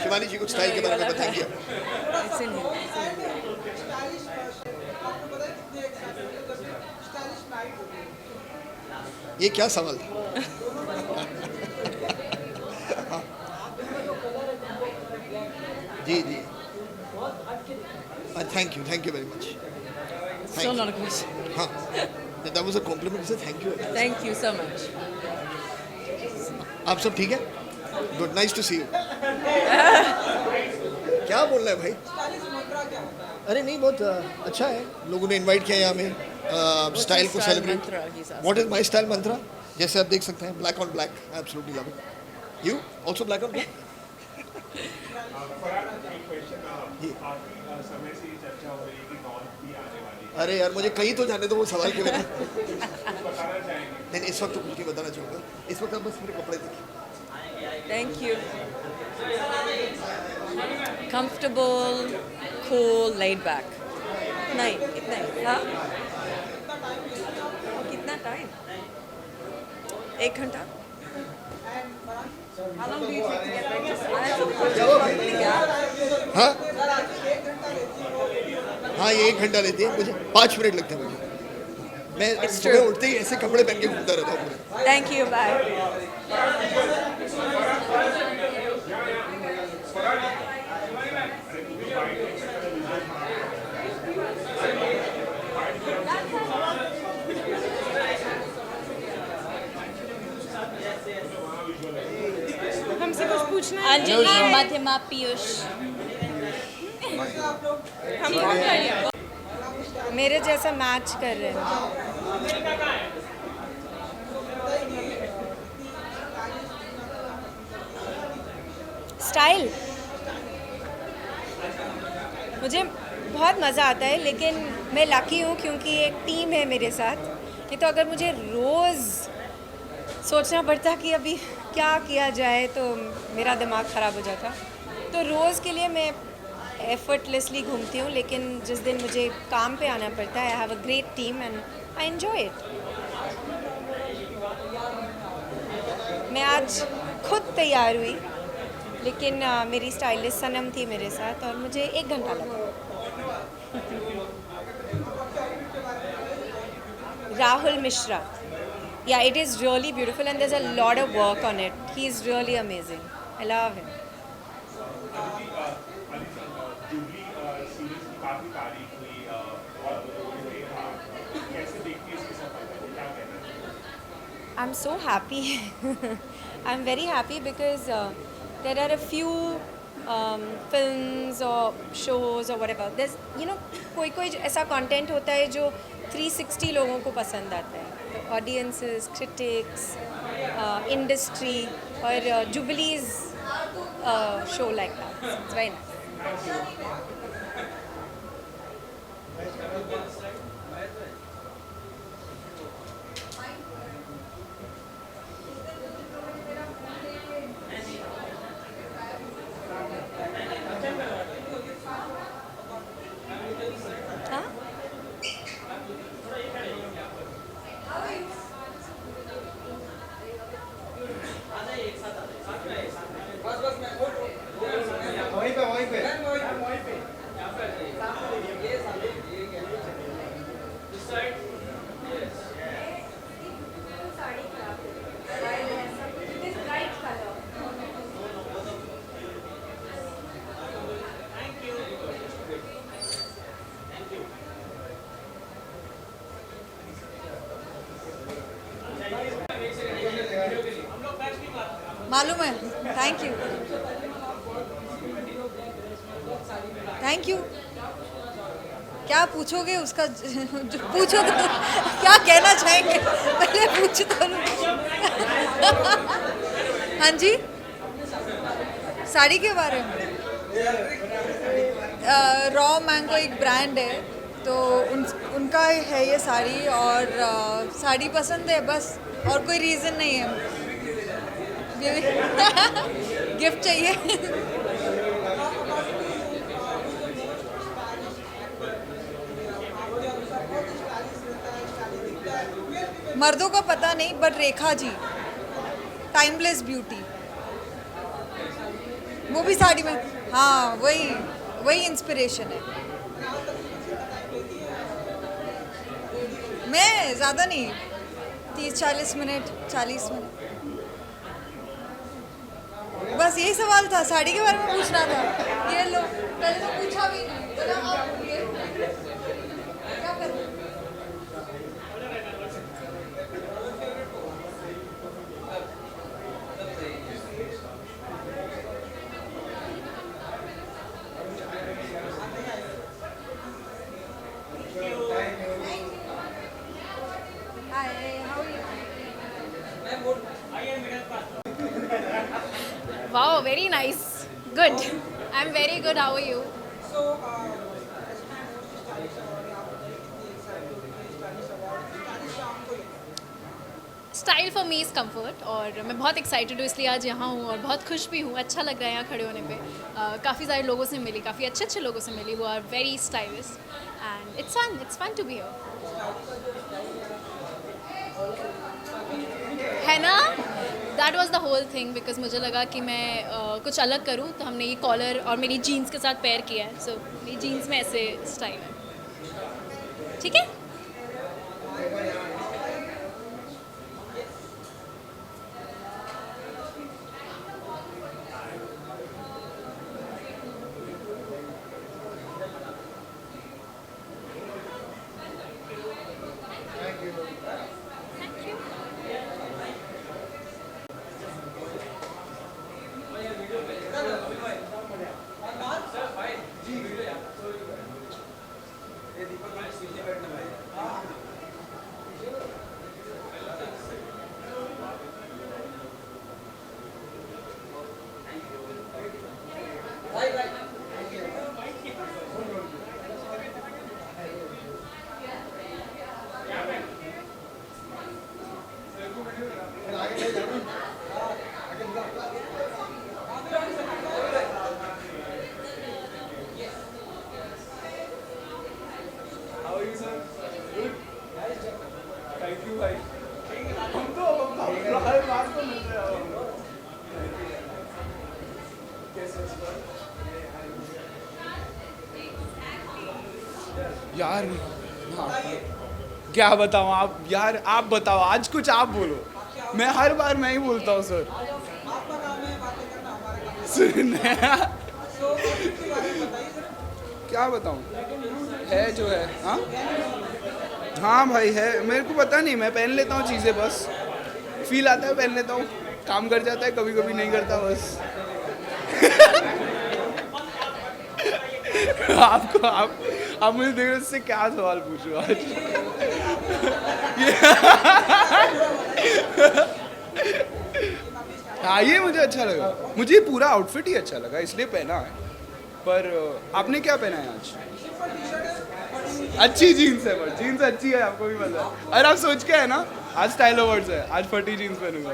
Shivani जी कुछ style के बारे में बताएंगे ये क्या सवाल था जी जी thank you very much Still not a question. हाँ that was a compliment sir thank you Thank you so much. आप सब ठीक है good nice to see you क्या बोलना है भाई अरे नहीं बहुत अच्छा है लोगों ने इनवाइट किया यहाँ में स्टाइल को celebrate what is my style mantra जैसे आप देख सकते हैं black on black absolutely love it you also black on black अरे यार मुझे कहीं तो जाने दो वो सवाल के बिना नहीं इस वक्त तो कुछ नहीं बताना चाहूँगा इस वक्त आप बस मेरे कपड़े देखिए Thank you. Comfortable, cool, laid back. नहीं इतना ही हाँ कितना टाइम 1 घंटा. How long do you take to get ready? हाँ हाँ, ये 1 घंटा लेती है, मुझे 5 मिनट लगते हैं मुझे. मैं सुबह उठते ही ऐसे कपड़े पहन के घूमता रहता हूँ पूरे. Thank you. Bye. हमसे कुछ पूछना है? अंजलि, मध्यमा, पीयूष. हम कौन कर रहे हैं? मेरे जैसा मैच कर रहे हैं. स्टाइल मुझे बहुत मज़ा आता है, लेकिन मैं लकी हूँ क्योंकि एक टीम है मेरे साथ. नहीं तो अगर मुझे रोज़ सोचना पड़ता कि अभी क्या किया जाए तो मेरा दिमाग ख़राब हो जाता. तो रोज़ के लिए मैं एफर्टलेसली घूमती हूँ, लेकिन जिस दिन मुझे काम पे आना पड़ता है, I have a great team and I enjoy it. मैं आज खुद तैयार हुई, लेकिन मेरी स्टाइलिस्ट सनम थी मेरे साथ और मुझे 1 घंटा लगा. Rahul Mishra. Yeah, it is really beautiful and there's a lot of work on it. He is really amazing. I love him. I'm so happy. I'm very happy because there are a few films or shows or whatever. There's, you know, कोई ऐसा content होता है जो 360 लोगों को पसंद आता है. तो audiences, critics, industry और Jubilee's show like that. It's very nice. मालूम है. Thank you. क्या पूछोगे उसका? जो पूछो तो क्या कहना चाहेंगे, पहले पूछ तो लो. हाँ जी, साड़ी के बारे में. रॉ मैंगो एक ब्रांड है, तो उनका है ये साड़ी, और साड़ी पसंद है बस, और कोई रीज़न नहीं है. गिफ्ट चाहिए. मर्दों का पता नहीं, but Rekha ji, timeless beauty, वो भी साड़ी में. हाँ, वही इंस्पिरेशन है. मैं ज़्यादा नहीं, 30-40 मिनट, 40 मिनट. बस यही सवाल था, साड़ी के बारे में पूछना था. ये लो, पहले तो पूछा भी नहीं. बोला आप बोलिए, क्या करूँ? Wow, very nice. Good. I'm very good. How are you? Style for me is comfort, और मैं बहुत एक्साइटेड हूँ इसलिए आज यहाँ हूँ, और बहुत खुश भी हूँ. अच्छा लग रहा है यहाँ खड़े होने पे. काफ़ी सारे लोगों से मिली, काफ़ी अच्छे अच्छे लोगों से मिली, वो are very stylish and it's fun to be here. है ना, that was the whole thing because मुझे लगा कि मैं कुछ अलग करूं, तो हमने ये कॉलर और मेरी जीन्स के साथ पेयर किया है. सो मेरी जीन्स में ऐसे स्टाइल है. ठीक है. यार क्या बताऊँ आप यार, आप बताओ आज कुछ आप बोलो. मैं हर बार मैं ही बोलता हूँ सर. क्या बताऊँ, है जो है. हाँ हाँ भाई है, मेरे को पता नहीं, मैं पहन लेता हूँ चीज़ें, बस फील आता है पहन लेता हूँ, काम कर जाता है, कभी कभी नहीं करता बस. आपको आप मुझे देख रहे इससे क्या सवाल पूछूं आज. हाँ ये मुझे अच्छा लगा, मुझे पूरा आउटफिट ही अच्छा लगा इसलिए पहना है. पर आपने क्या पहना है आज? अच्छी जीन्स है, पर जीन्स अच्छी है, आपको भी पता है. अरे आप सोच के है ना, आज स्टाइल अवार्ड्स है, आज फटी जीन्स पहनूंगा,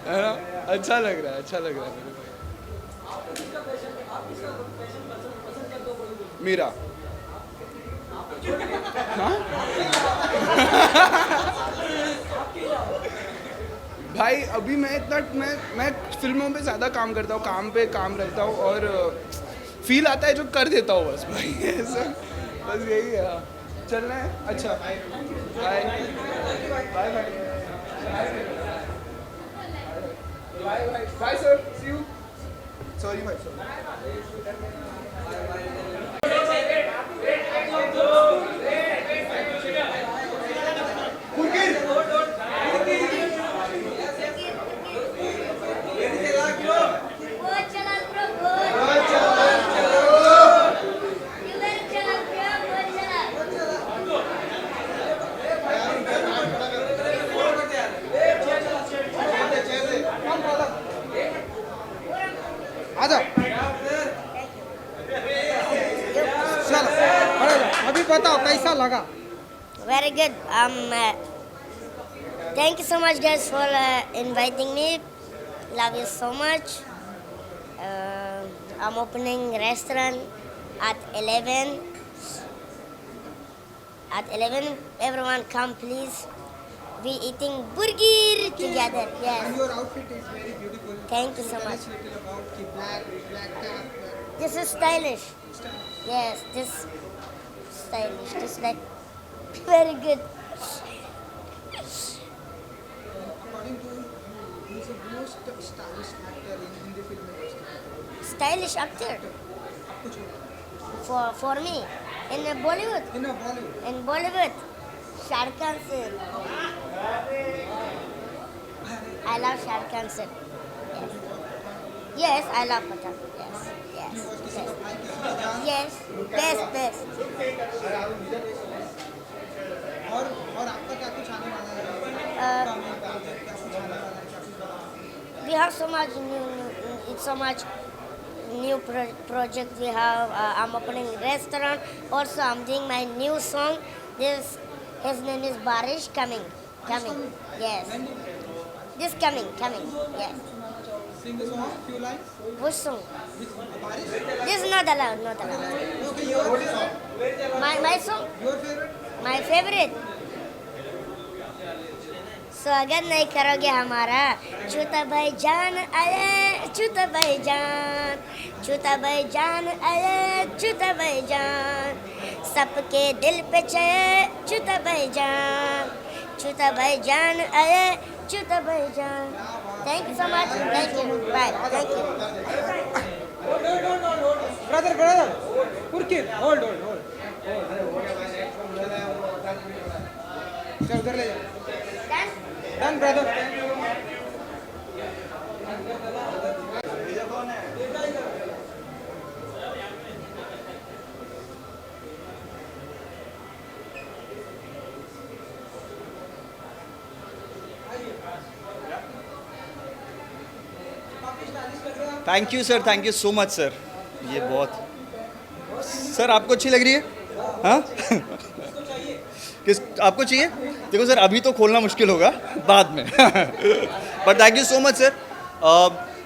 है ना. अच्छा लग रहा है, अच्छा लग रहा है मेरे भाई. मेरा हाँ भाई अभी मैं इतना मैं फिल्मों पे ज़्यादा काम करता हूँ, काम पे काम रखता हूँ और फील आता है जो कर देता हूँ बस भाई. ऐसा बस यही है. चलना है. अच्छा bye bye bye bye bye bye sir, see you. Sorry भाई सॉरी. आजा चलो अभी बताओ कैसा लगा? Very good. Thank you so much, guys, for inviting me. Love you so much. I'm opening restaurant at 11. At 11, everyone come, please. We eating burger together. Yes. And your outfit is very beautiful. Thank you so much. Tell us little about the black cap. This is stylish. Yes, this stylish. This like very good. According to you, who is the most stylish actor in Hindi film industry? Stylish actor. For me, in Bollywood. In Bollywood. In Bollywood, Shah Rukh Khan sir. I love Shah Rukh Khan sir. Yes. Yes, I love Pathan. Yes. Yes. Yes. Yes. Best. और आपका क्या कुछ आने वाला है? We have so much new project. We have I'm opening restaurant. Also, I'm doing my new song. His name is Barish. Coming. Yes. This coming. Yes. Sing the song, few lines. Which song? Barish? This is not allowed. Okay, your song. My song. Your favorite? My favorite. स्वागत नहीं करोगे हमारा? छोटा भाई जान आए, छोटा भाई जान, छोटा भाई जान आए, छोटा भाई जान, सबके दिल पे छाए छोटा भाई जान, छोटा भाई जान आए, छोटा भाई जान. Thank you so much. Thank you. Bye. Thank you. Brother, Urkit, hold. चल उधर ले जा. Done, brother. Thank you sir, thank you so much sir. ये बहुत सर आपको अच्छी लग रही है? हाँ किस आपको चाहिए? देखो सर अभी तो खोलना मुश्किल होगा, बाद में but thank you so much sir.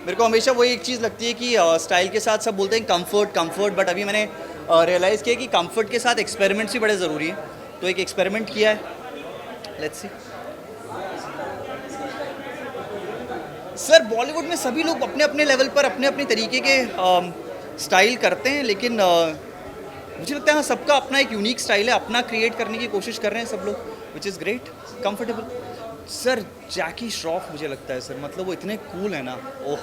मेरे को हमेशा वही एक चीज़ लगती है कि स्टाइल के साथ सब बोलते हैं कंफर्ट, बट अभी मैंने रियलाइज़ किया कि कंफर्ट के साथ एक्सपेरिमेंट्स भी बड़े ज़रूरी हैं. तो एक एक्सपेरिमेंट किया है, लेट्स सी. सर बॉलीवुड में सभी लोग अपने अपने लेवल पर अपने अपने तरीके के स्टाइल करते हैं, लेकिन मुझे लगता है हाँ सबका अपना एक यूनिक स्टाइल है, अपना क्रिएट करने की कोशिश कर रहे हैं सब लोग, which is great. Comfortable sir Jackie Shroff मुझे लगता है सर, मतलब वो इतने कूल है ना, ओह,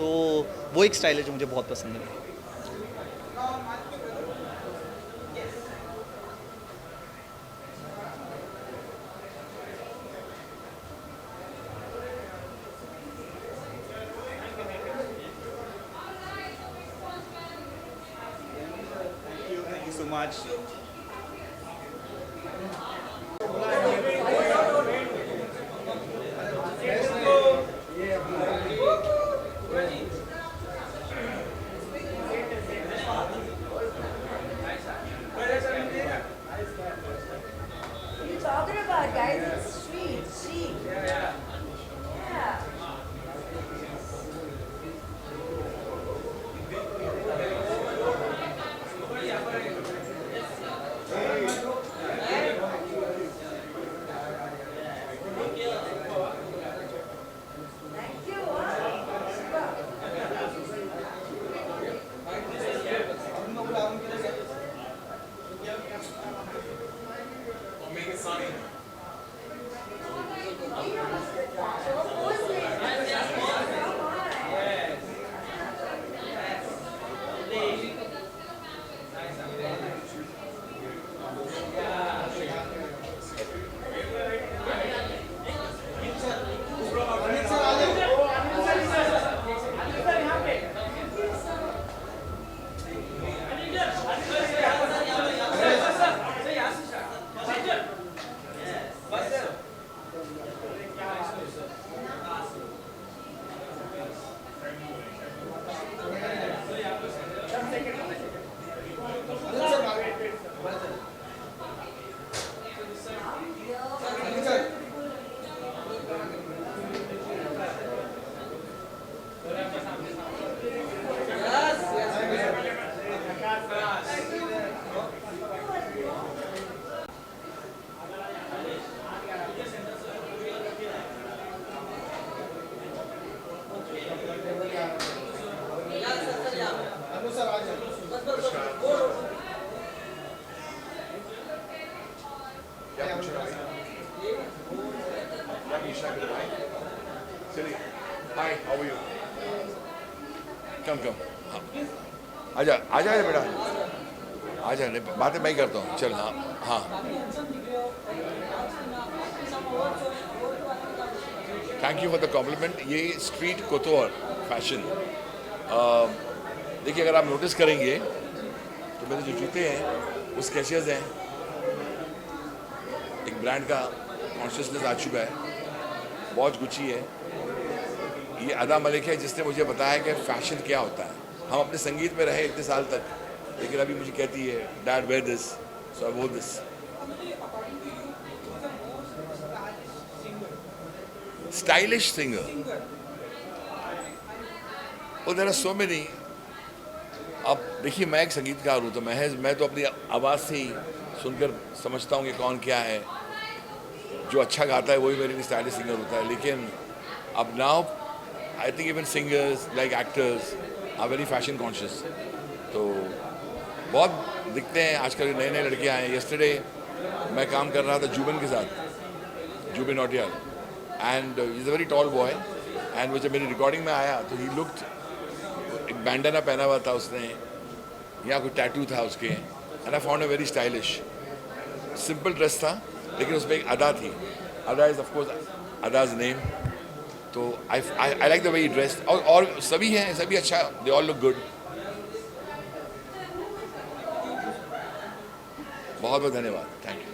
तो वो एक स्टाइल है जो मुझे बहुत पसंद है. So much. Hi, how are you? Come. आजा बेटा, आजा. बातें मैं ही करता हूँ. चल हाँ. Thank you for the compliment. ये स्ट्रीट कोतोर फैशन, देखिए अगर आप नोटिस करेंगे तो मेरे जो जूते हैं वो स्केचेस हैं. एक ब्रांड का कॉन्शियसनेस आ चुका है. वॉच गुची है. ये अदा मलिक है जिसने मुझे बताया कि फैशन क्या होता है. हम अपने संगीत में रहे इतने साल तक, लेकिन अभी मुझे कहती है डैड वेयर दिस, सो आई वोर दिस. स्टाइलिश सिंगर, और देयर आर सो मेनी. अब देखिए मैं एक संगीतकार हूँ, तो मैं तो अपनी आवाज़ से ही सुनकर समझता हूँ कि कौन क्या है. जो अच्छा गाता है वही मेरे लिए स्टाइलिश सिंगर होता है. लेकिन अब now I think even singers like actors are very fashion conscious. तो बहुत दिखते हैं आजकल नए नए लड़के आए हैं. यस्टरडे मैं काम कर रहा था जुबिन के साथ, Jubin Nautiyal, and is a very tall boy. And वो जब मेरी रिकॉर्डिंग में आया तो ही लुक्ड, एक बैंडना पहना हुआ था उसने, यहाँ कोई टैटू था उसके, and I found a very stylish. Simple dress था लेकिन उसमें एक अदा थी. अदा इज़ ऑफकोर्स अदाज नेम. तो I like the way he dressed. और सभी हैं, सभी अच्छा, दे ऑल लुक गुड. बहुत बहुत धन्यवाद. Thank you.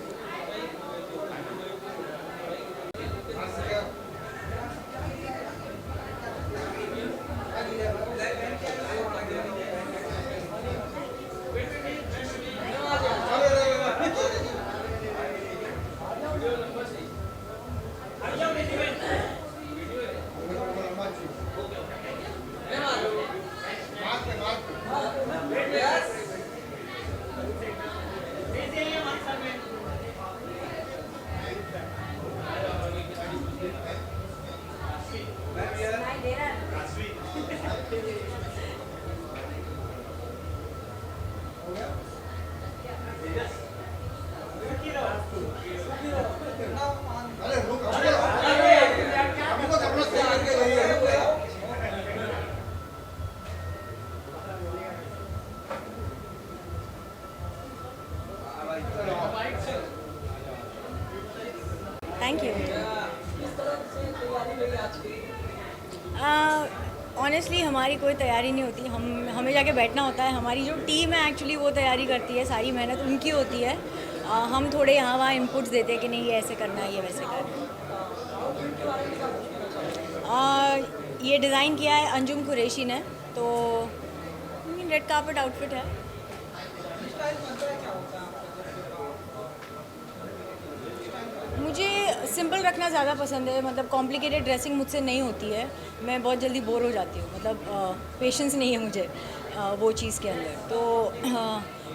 Thank you. Honestly हमारी कोई तैयारी नहीं होती. हमें जाके बैठना होता है. हमारी जो टीम है एक्चुअली वो तैयारी करती है. सारी मेहनत उनकी होती है. हम थोड़े यहाँ वहाँ इनपुट्स देते हैं कि नहीं ये ऐसे करना है, ये वैसे करना है. ये डिज़ाइन किया है अंजुम कुरैशी ने. तो रेड कार्पेट आउटफिट है. मुझे सिंपल रखना ज़्यादा पसंद है. मतलब कॉम्प्लिकेटेड ड्रेसिंग मुझसे नहीं होती है. मैं बहुत जल्दी बोर हो जाती हूँ. मतलब पेशेंस नहीं है मुझे वो चीज़ के अंदर. तो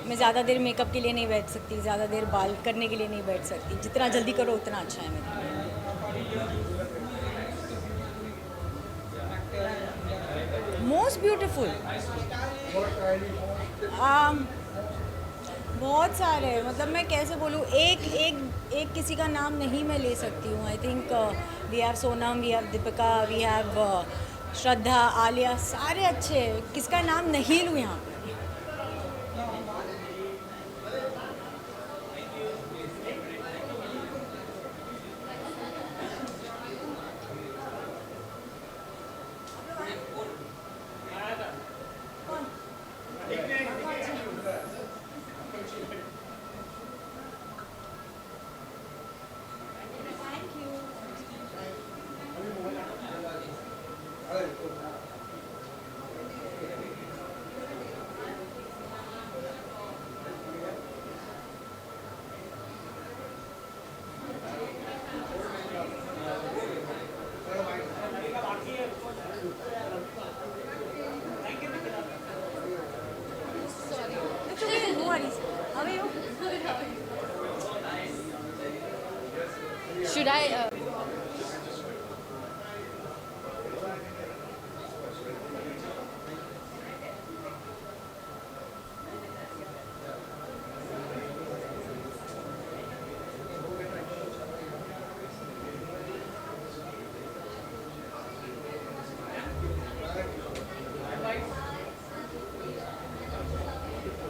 मैं ज़्यादा देर मेकअप के लिए नहीं बैठ सकती, ज़्यादा देर बाल करने के लिए नहीं बैठ सकती. जितना जल्दी करो उतना अच्छा है मेरे लिए. मोस्ट ब्यूटीफुल बहुत सारे हैं. मतलब मैं कैसे बोलूँ, एक किसी का नाम नहीं मैं ले सकती हूँ. I think we have Sonam, we have Deepika, we have Shraddha, Alia. सारे अच्छे हैं. किसका नाम नहीं लूँ यहाँ पर. Should I?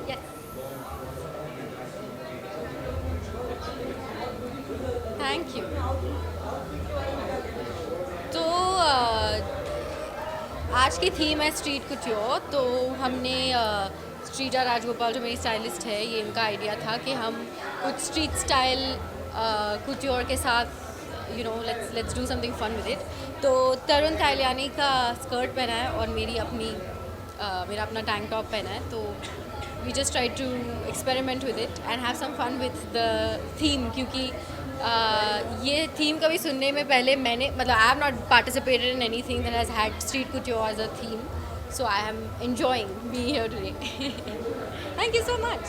Yes. Thank you. तो आज की थीम है स्ट्रीट कुट्योर. तो हमने श्रीजा राजगोपाल जो मेरी स्टाइलिस्ट है, ये इनका आइडिया था कि हम कुछ स्ट्रीट स्टाइल कुट्योर के साथ let's do something fun with it. तो तरुण तालियानी का स्कर्ट पहना है और मेरा अपना टैंक टॉप पहना है. तो we just try to experiment with it and have some fun with the theme. क्योंकि ये थीम कभी सुनने में पहले मैंने I have not participated in anything that has had street couture as a theme. So I am enjoying being here today. Thank you so much.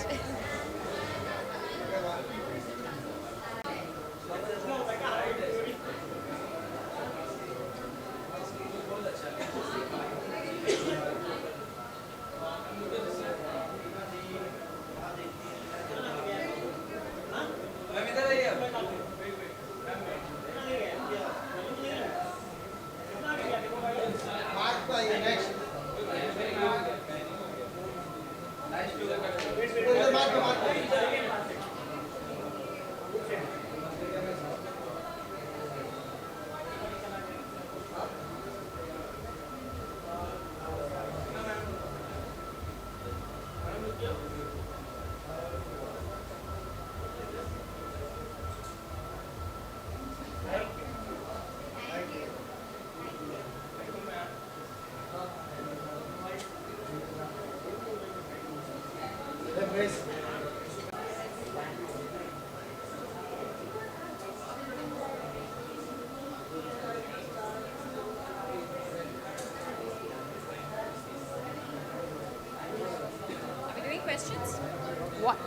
questions? What?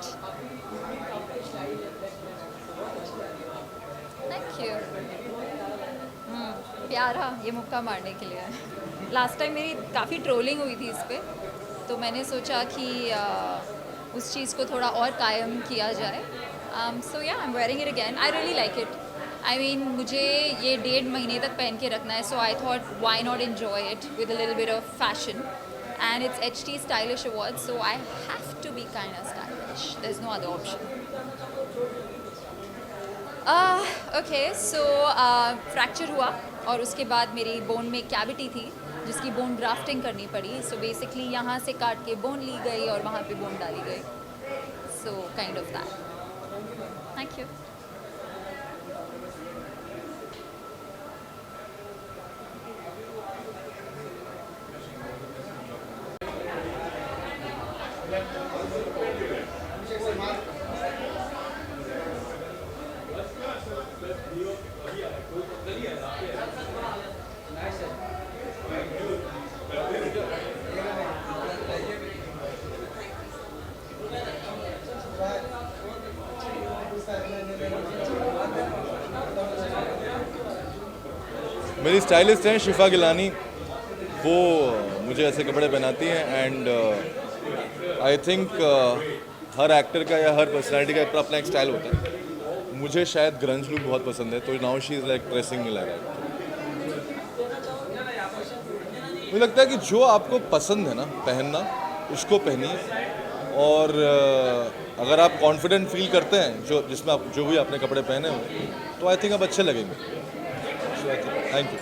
Thank you. प्यारा ये मुक्का मारने के लिए। लास्ट टाइम मेरी काफ़ी trolling हुई थी इस पे, तो मैंने सोचा कि उस चीज़ को थोड़ा और कायम किया जाए। So yeah I am wearing it again. I really like it. I mean मुझे ये 1.5 महीने तक पहन के रखना है, so I thought why not enjoy it with a little bit of fashion, and it's HT Stylish Awards, so I have to be kind of stylish. There's no other option. Okay, so fracture हुआ और उसके बाद मेरी bone में cavity थी जिसकी bone grafting करनी पड़ी। सो बेसिकली यहाँ से काट के बोन ली गई और वहाँ पे बोन डाली गई। So kind of that. Thank you. मेरी स्टाइलिस्ट हैं शिफा गिलानी, वो मुझे ऐसे कपड़े पहनाती हैं and I think her actor का या हर पर्सनैलिटी का अपना अपना एक स्टाइल होता है। मुझे शायद ग्रंज लुक बहुत पसंद है, तो now she is like dressing me like that. मुझे लगता है कि जो आपको पसंद है ना पहनना, उसको पहनिए। और अगर आप कॉन्फिडेंट फील करते हैं जो जिसमें आप जो भी आपने कपड़े पहने हो, तो आई थिंक आप अच्छे लगेंगे। Thank you.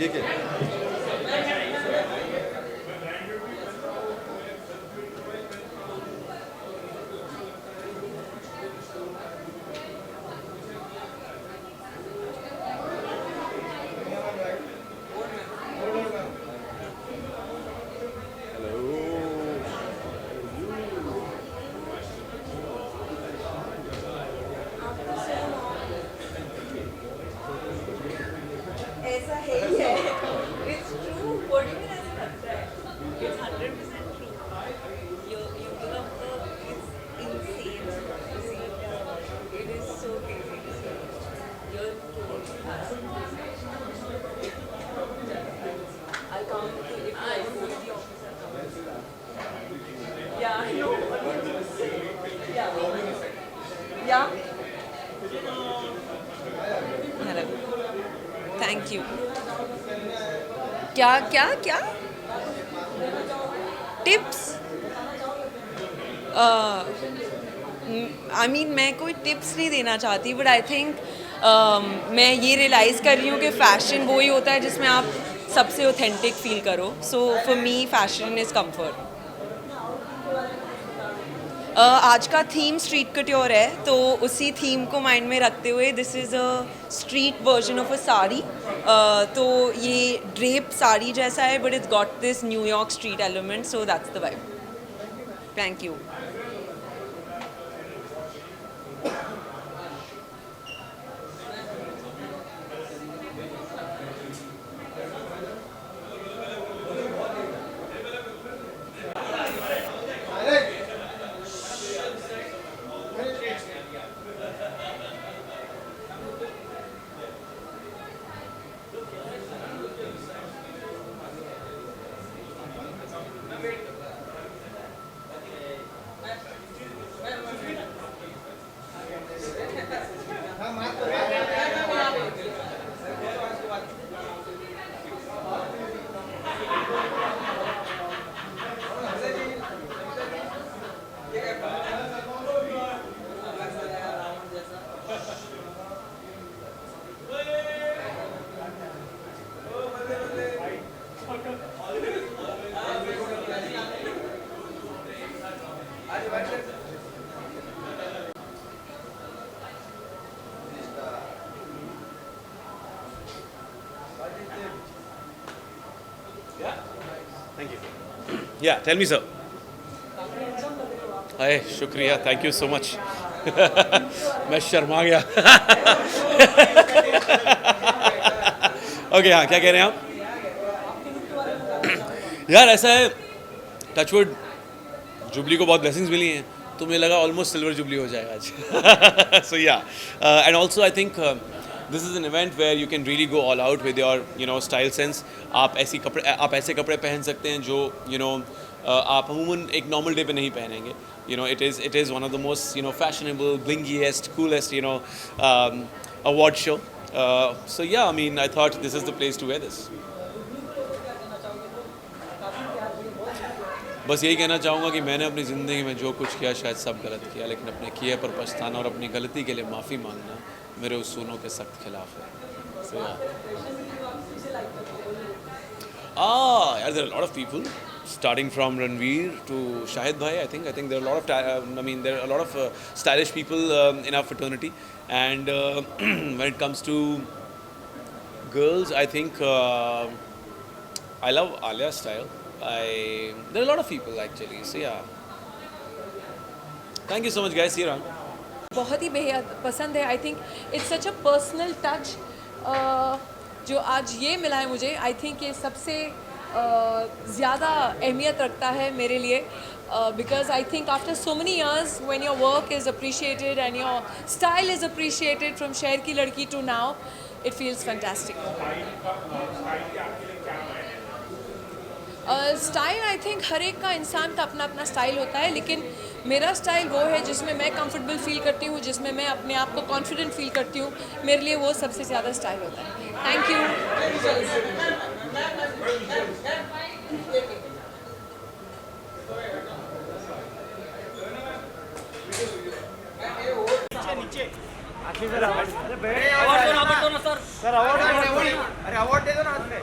ये क्या ऐसा है ही है। It's true. What do you mean ऐसा लगता है? It's 100% true. You look, it's insane. It is so crazy to see. You're I'll come to if I go to the office. Yeah, I know. Yeah. Hello. Thank you. क्या क्या क्या tips? I mean मैं कोई tips नहीं देना चाहती, but I think मैं ये रियलाइज़ कर रही हूँ कि फ़ैशन वही होता है जिसमें आप सबसे ऑथेंटिक फील करो। So for me fashion is comfort. आज का थीम स्ट्रीट कट्योर है, तो उसी थीम को माइंड में रखते हुए this is a street version of a sari. तो ये ड्रेप साड़ी जैसा है, but it's got this New York street element, so that's the vibe. Thank you. Yeah, tell me, sir. Hey, शुक्रिया, thank you so much. मैं शर्मा गया। Okay, हाँ, क्या कह रहे हैं आप? यार ऐसा है, टचवुड जुबली को बहुत ब्लेसिंग्स मिली हैं, तो मुझे लगा ऑलमोस्ट सिल्वर जुबली हो जाएगा आज. So ya, and also I think this is an event where you can really go all out with your style sense. आप ऐसे कपड़े पहन सकते हैं जो आप अमूमन एक नॉर्मल डे पे नहीं पहनेंगे. It is one of the most fashionable, blingiest, coolest award show. So yeah, I mean, I thought this is the place to wear this. बस यही कहना चाहूँगा कि मैंने अपनी ज़िंदगी में जो कुछ किया शायद सब गलत किया, लेकिन अपने किए पर पछताना और अपनी गलती के लिए माफ़ी मांगना मेरे उसूलों के सख्त खिलाफ है. So yeah. Yeah, there are a lot of people. Starting from Ranveer to Shahid Bhai, I think there are a lot of there are a lot of stylish people in our fraternity, and when it comes to girls, I think I love Alia's style. There are a lot of people actually. So yeah, thank you so much, guys. See you around. बहुत ही बेहद पसंद है. आई think it's such a personal touch जो आज ये मिला है मुझे. आई थिंक ये सबसे ज़्यादा अहमियत रखता है मेरे लिए, because I think after so many years when your work is appreciated and your style is appreciated from शहर की लड़की to now, it feels fantastic. Style I think हर एक का इंसान का अपना अपना स्टाइल होता है, लेकिन मेरा स्टाइल वो है जिसमें मैं कंफर्टेबल फील करती हूँ, जिसमें मैं अपने आप को कॉन्फिडेंट फील करती हूँ. मेरे लिए वो सबसे ज़्यादा स्टाइल होता है. Thank you. अरे अवार्ड दे दो ना हाथ में.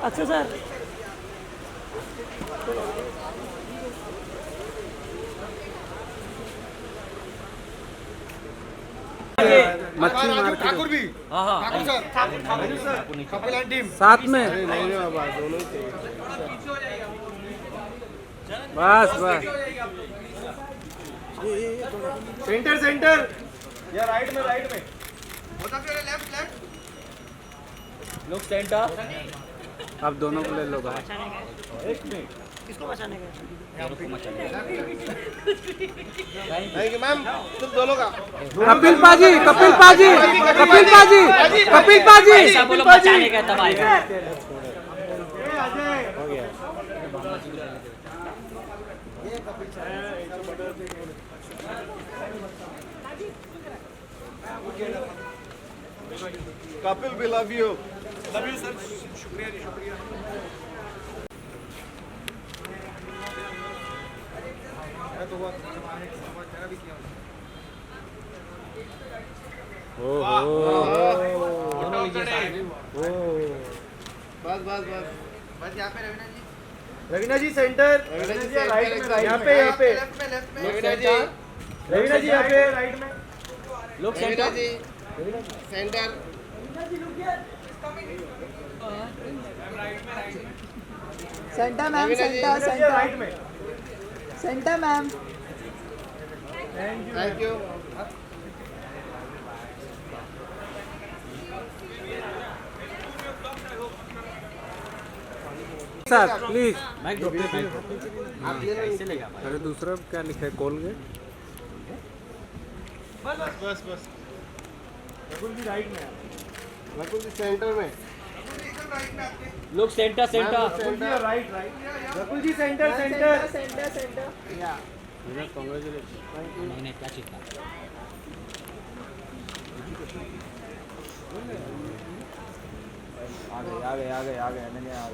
अक्षय सर मच्छी मार ठाकुर भी. Thakur sir, Kapil and team साथ में. नहीं रे बाबा, दोनों ही बस बस. सेंटर या राइट में होता फिर लेफ्ट. लोग सेंटर. अब दोनों को ले लो भाई. एक मिनट, किसको बचाने का? थैंक यू मैम, तुम दोनों का. कपिल पाजी ऐसा बोलो बचाने का तब आएगा. हो गया. कपिल भी लव यू सर. शुक्रिया जी, शुक्रिया. तो तेरा भी किया. बस यहाँ पे रवीना जी सेंटर. राइट में, यहाँ पे लेफ्ट में. रवीना जी यहाँ पे राइट में. लोग center. Center. Center ma'am. Center right में. Center ma'am. Thank you. Sir please. अरे दूसरा क्या लिखा है? कोलगेट. बस रकुल जी राइट में. रकुल जी सेंटर में. लोग सेंटर. रकुल जी राइट. रकुल जी सेंटर. या कांग्रेचुलेशन. नहीं क्या चीज था? आ गए.